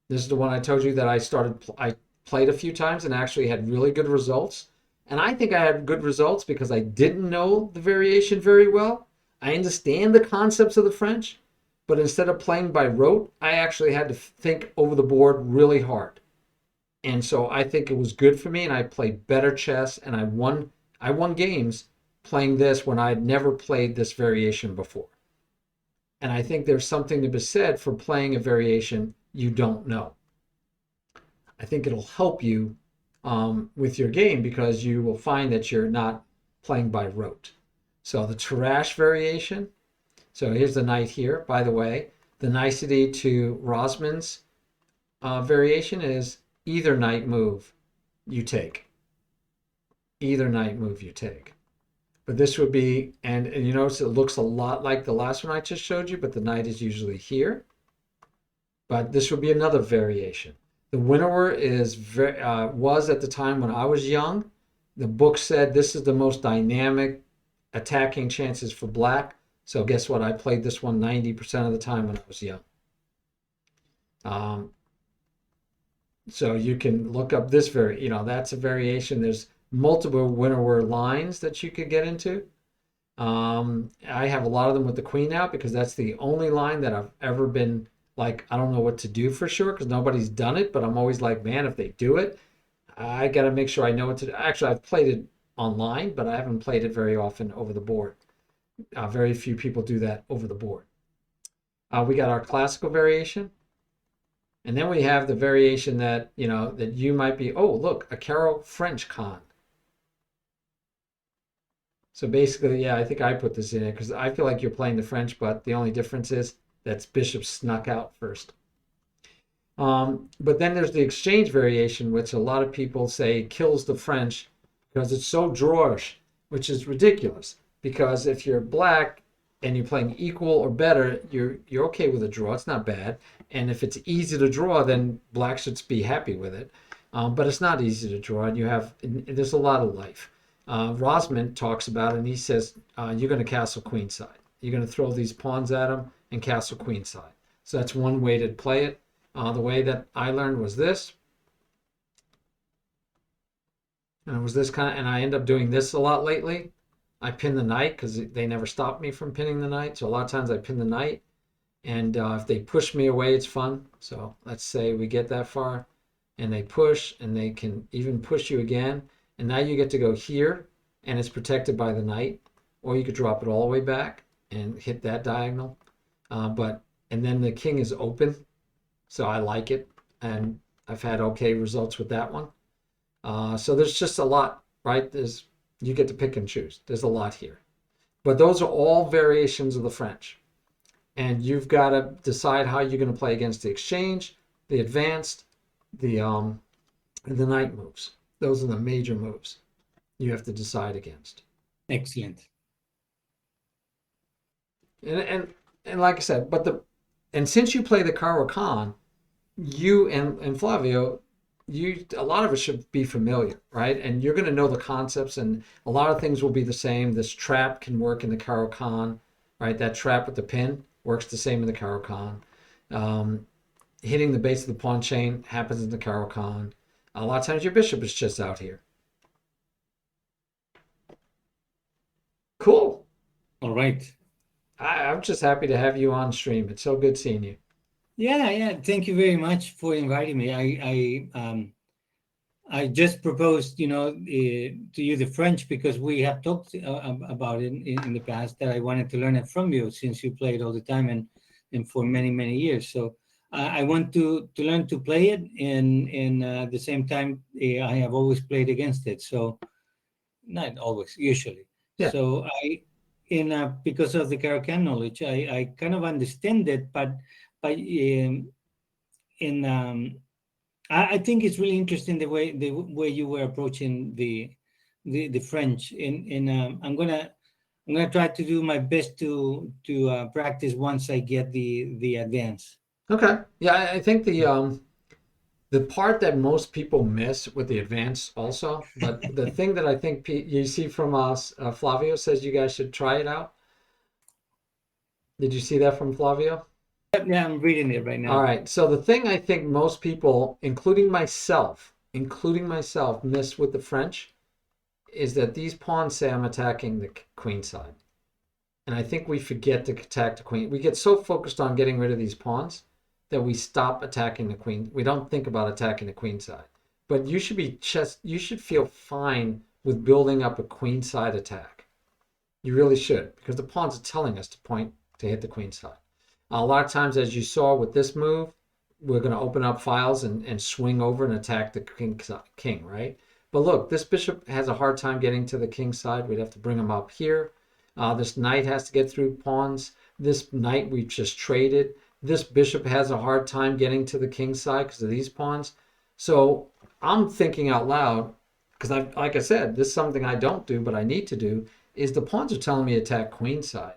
This is the one I told you that I played a few times and actually had really good results. And I think I had good results because I didn't know the variation very well. I understand the concepts of the French, but instead of playing by rote, I actually had to think over the board really hard. And so I think it was good for me, and I played better chess, and I won games playing this when I had never played this variation before. And I think there's something to be said for playing a variation you don't know. I think it'll help you with your game because you will find that you're not playing by rote. So the Tarrasch variation. So here's the knight here. By the way, the nicety to Rosman's variation is either knight move you take. Either knight move you take. But this would be, and you notice it looks a lot like the last one I just showed you, but the knight is usually here. But this would be another variation. The Winawer was at the time when I was young. The book said this is the most dynamic attacking chances for black. So guess what? I played this one 90% of the time when I was young. Um, so you can look up this that's a variation. There's multiple winnower lines that you could get into. I have a lot of them with the queen out because that's the only line that I've ever been like, I don't know what to do for sure because nobody's done it, but I'm always like, man, if they do it, I got to make sure I know what to do. Actually, I've played it online, but I haven't played it very often over the board. Very few people do that over the board. We got our classical variation. And then we have the variation that, that you might be, oh, look, a Caro French con. So basically, yeah, I think I put this in it because I feel like you're playing the French, but the only difference is that's bishop snuck out first. But then there's the exchange variation, which a lot of people say kills the French because it's so drawish, which is ridiculous. Because if you're black and you're playing equal or better, you're okay with a draw. It's not bad. And if it's easy to draw, then black should be happy with it. But it's not easy to draw, and there's a lot of life. Rosman talks about it, and he says you're going to castle queenside. You're going to throw these pawns at him and castle queenside. So that's one way to play it. The way that I learned was this. And it was this and I end up doing this a lot lately. I pin the knight because they never stopped me from pinning the knight. So a lot of times I pin the knight. And if they push me away, it's fun. So let's say we get that far and they push and they can even push you again. And now you get to go here and it's protected by the knight. Or you could drop it all the way back and hit that diagonal. And then the king is open. So I like it. And I've had okay results with that one. So there's just a lot, right? You get to pick and choose. There's a lot here. But those are all variations of the French. And you've got to decide how you're going to play against the exchange, the advanced, and the knight moves. Those are the major moves you have to decide against. Excellent. And like I said, and since you play the Caro-Kann, you and Flavio, a lot of it should be familiar, right? And you're going to know the concepts, and a lot of things will be the same. This trap can work in the Caro-Kann, right? That trap with the pin works the same in the Caro-Kann. Hitting the base of the pawn chain happens in the Caro-Kann. A lot of times your bishop is just out here. Cool. All right. I'm just happy to have you on stream. It's so good seeing you. Yeah. Thank you very much for inviting me. I just proposed, to you the French because we have talked about it in the past that I wanted to learn it from you since you play it all the time and for many, many years. So I want to learn to play it, and at the same time, I have always played against it. So not always, usually. Yeah. So because of the Caro-Kann knowledge, I kind of understand it, but I think it's really interesting the way you were approaching the French. I'm gonna try to do my best to practice once I get the advance. Okay. Yeah, I think the part that most people miss with the advance also, but the thing that I think you see from us, Flavio says you guys should try it out. Did you see that from Flavio? Yeah, I'm reading it right now. All right. So the thing I think most people, including myself, miss with the French is that these pawns say I'm attacking the queen side. And I think we forget to attack the queen. We get so focused on getting rid of these pawns that we stop attacking the queen. We don't think about attacking the queen side. But you should feel fine with building up a queen side attack. You really should, because the pawns are telling us to hit the queen side. A lot of times, as you saw with this move, we're going to open up files and swing over and attack the king, right? But look, this bishop has a hard time getting to the king side. We'd have to bring him up here. This knight has to get through pawns. This knight we've just traded. This bishop has a hard time getting to the king side because of these pawns. So I'm thinking out loud, because like I said, this is something I don't do, but I need to do, is the pawns are telling me to attack queen side.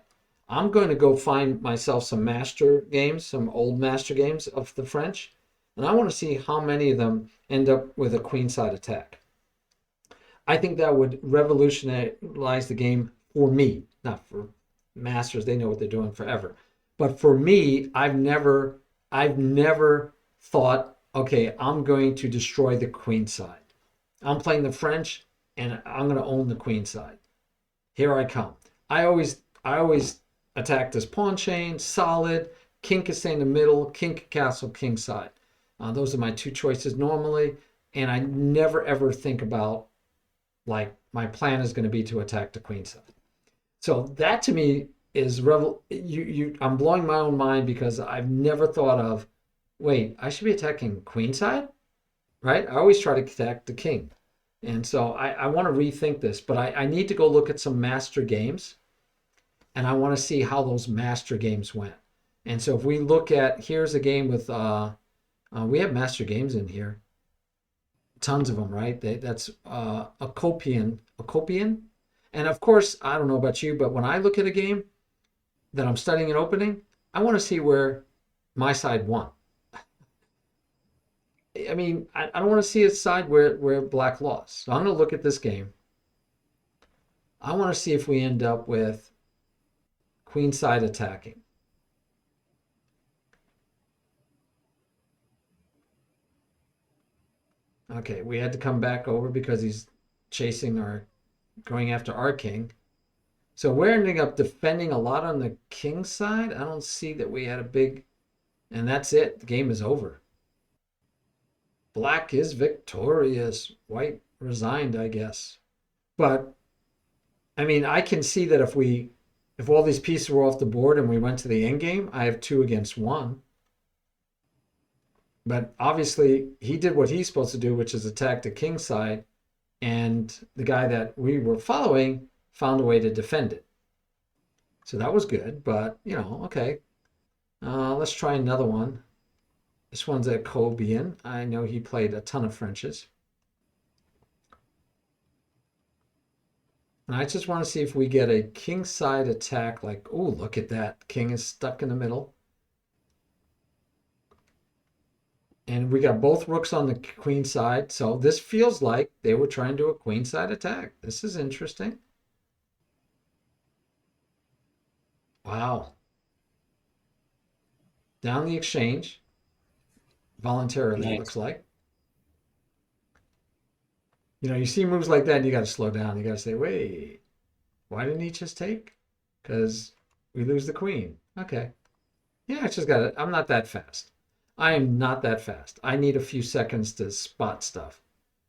I'm going to go find myself some master games, some old master games of the French, and I want to see how many of them end up with a queenside attack. I think that would revolutionize the game for me, not for masters, they know what they're doing forever. But for me, I've never thought, okay, I'm going to destroy the queen side. I'm playing the French and I'm going to own the queen side. Here I come. I always attack this pawn chain, solid. King can stay in the middle, king can castle, king side. Those are my two choices normally. And I never ever think about, like, my plan is going to be to attack the queen side. So that to me is I'm blowing my own mind because I've never thought of, wait, I should be attacking queen side, right? I always try to attack the king. And so I want to rethink this, but I need to go look at some master games and I want to see how those master games went. And so if we look at, here's a game with, we have master games in here, tons of them, right? That's Acopian. And of course, I don't know about you, but when I look at a game that I'm studying and opening, I want to see where my side won. I mean, I don't want to see a side where black lost. So I'm going to look at this game. I want to see if we end up with queen side attacking. Okay, we had to come back over because he's going after our king. So we're ending up defending a lot on the king side. I don't see that we had a big, and that's it. The game is over. Black is victorious. White resigned, I guess. But I mean, I can see that if all these pieces were off the board and we went to the end game, I have 2 against 1. But obviously, he did what he's supposed to do, which is attack the king side, and the guy that we were following found a way to defend it. So that was good, but okay. Let's try another one. This one's a Cobian. I know he played a ton of Frenches. And I just want to see if we get a king side attack, like, oh, look at that. King is stuck in the middle. And we got both rooks on the queen side. So this feels like they were trying to do a queen side attack. This is interesting. Wow. Down the exchange. Voluntarily, Nice. looks like. You see moves like that and you got to slow down. You got to say, wait, why didn't he just take? Because we lose the queen. Okay. Yeah, I just got it. I'm not that fast. I am not that fast. I need a few seconds to spot stuff.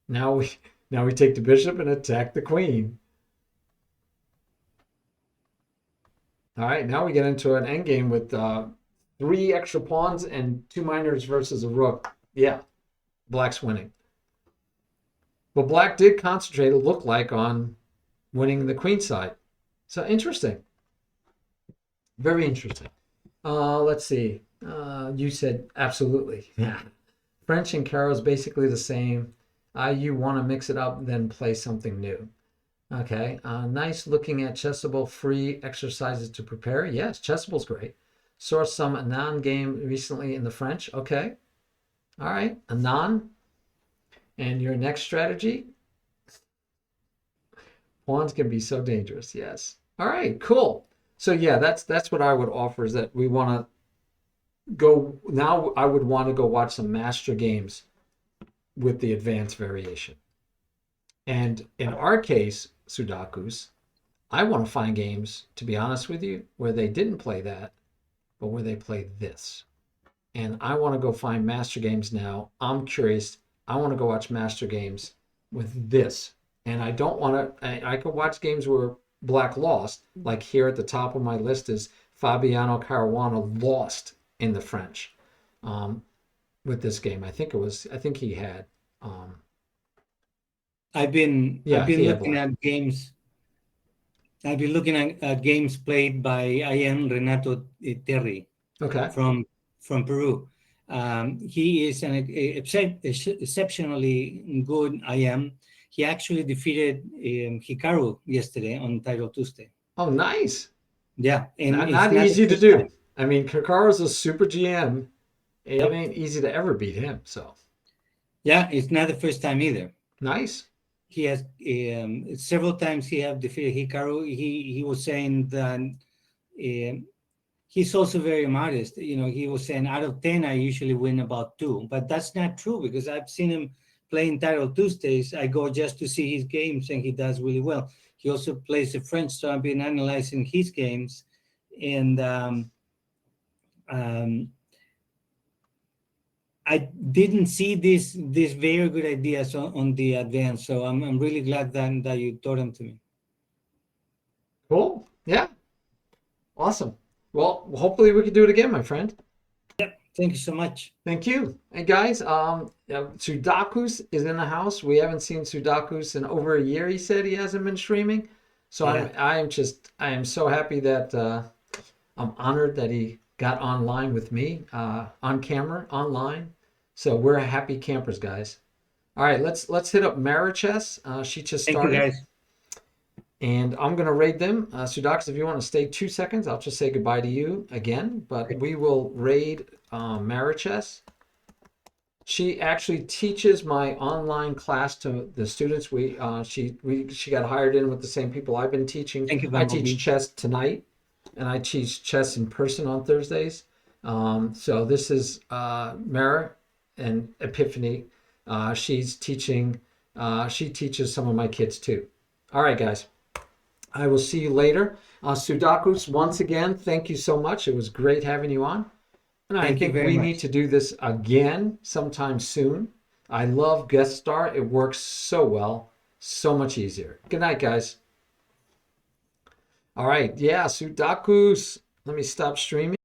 Now we take the bishop and attack the queen. All right, now we get into an endgame with 3 extra pawns and 2 minors versus a rook. Yeah, black's winning. But black did concentrate, it looked like, on winning the queen side. So interesting. Very interesting. Let's see. You said absolutely. Yeah. French and Caro is basically the same. You want to mix it up, then play something new. Okay. Nice looking at Chessable free exercises to prepare. Yes, Chessable's great. Saw some Anan game recently in the French. Okay. All right. Anan. And your next strategy? Pawns can be so dangerous. Yes. All right. Cool. So yeah, that's what I would offer, is that we want to go now. I would want to go watch some master games with the advanced variation. And in our case, Sudakus, I want to find games, to be honest with you, where they didn't play that, but where they play this. And I want to go find master games now. I'm curious. I want to go watch master games with this. And I don't want to, I could watch games where black lost, like here at the top of my list is Fabiano Caruana lost in the French with this game. I think he had. I've been Yeah, he had looking black. at games. I've been looking at games played by IM Renato Terry Okay. from Peru. He is an exceptionally good IM. He actually defeated Hikaru yesterday on Title Tuesday. Oh, nice. Yeah, and it's Not not the easy to first do. time. I mean, Kakaro's a super GM. It Yep. ain't easy to ever beat him. So Yeah, it's not the first time either. nice. He has several times he have defeated Hikaru. He was saying that he's also very modest. He was saying out of 10, I usually win about 2, but that's not true because I've seen him playing Title Tuesdays. I go just to see his games, and he does really well. He also plays the French, so I've been analyzing his games, and um, I didn't see these very good ideas on the advance, so I'm really glad that you taught them to me. Cool. Yeah. Awesome. Well, hopefully we can do it again, my friend. Thank you so much. Thank you. Hey guys, Sudakus is in the house. We haven't seen Sudakus in over a year. He said he hasn't been streaming. So Yeah. I am so happy that I'm honored that he got online with me, on camera, online. So we're happy campers, guys. All right, let's hit up Marichess. She just Thank you, started. guys. And I'm going to raid them. Sudakus, if you want to stay 2 seconds, I'll just say goodbye to you again. But we will raid Marichess. She actually teaches my online class to the students. She got hired in with the same people I've been teaching. Thank you, I Bumblebee. teach chess tonight, and I teach chess in person on Thursdays. So this is Mara and Epiphany. She's teaching. She teaches some of my kids too. All right, guys. I will see you later. Sudakus, once again, thank you so much. It was great having you on. And I Thank you think very we much. need to do this again sometime soon. I love Guest Star. It works so well, so much easier. Good night, guys. All right. Yeah, Sudakus. Let me stop streaming.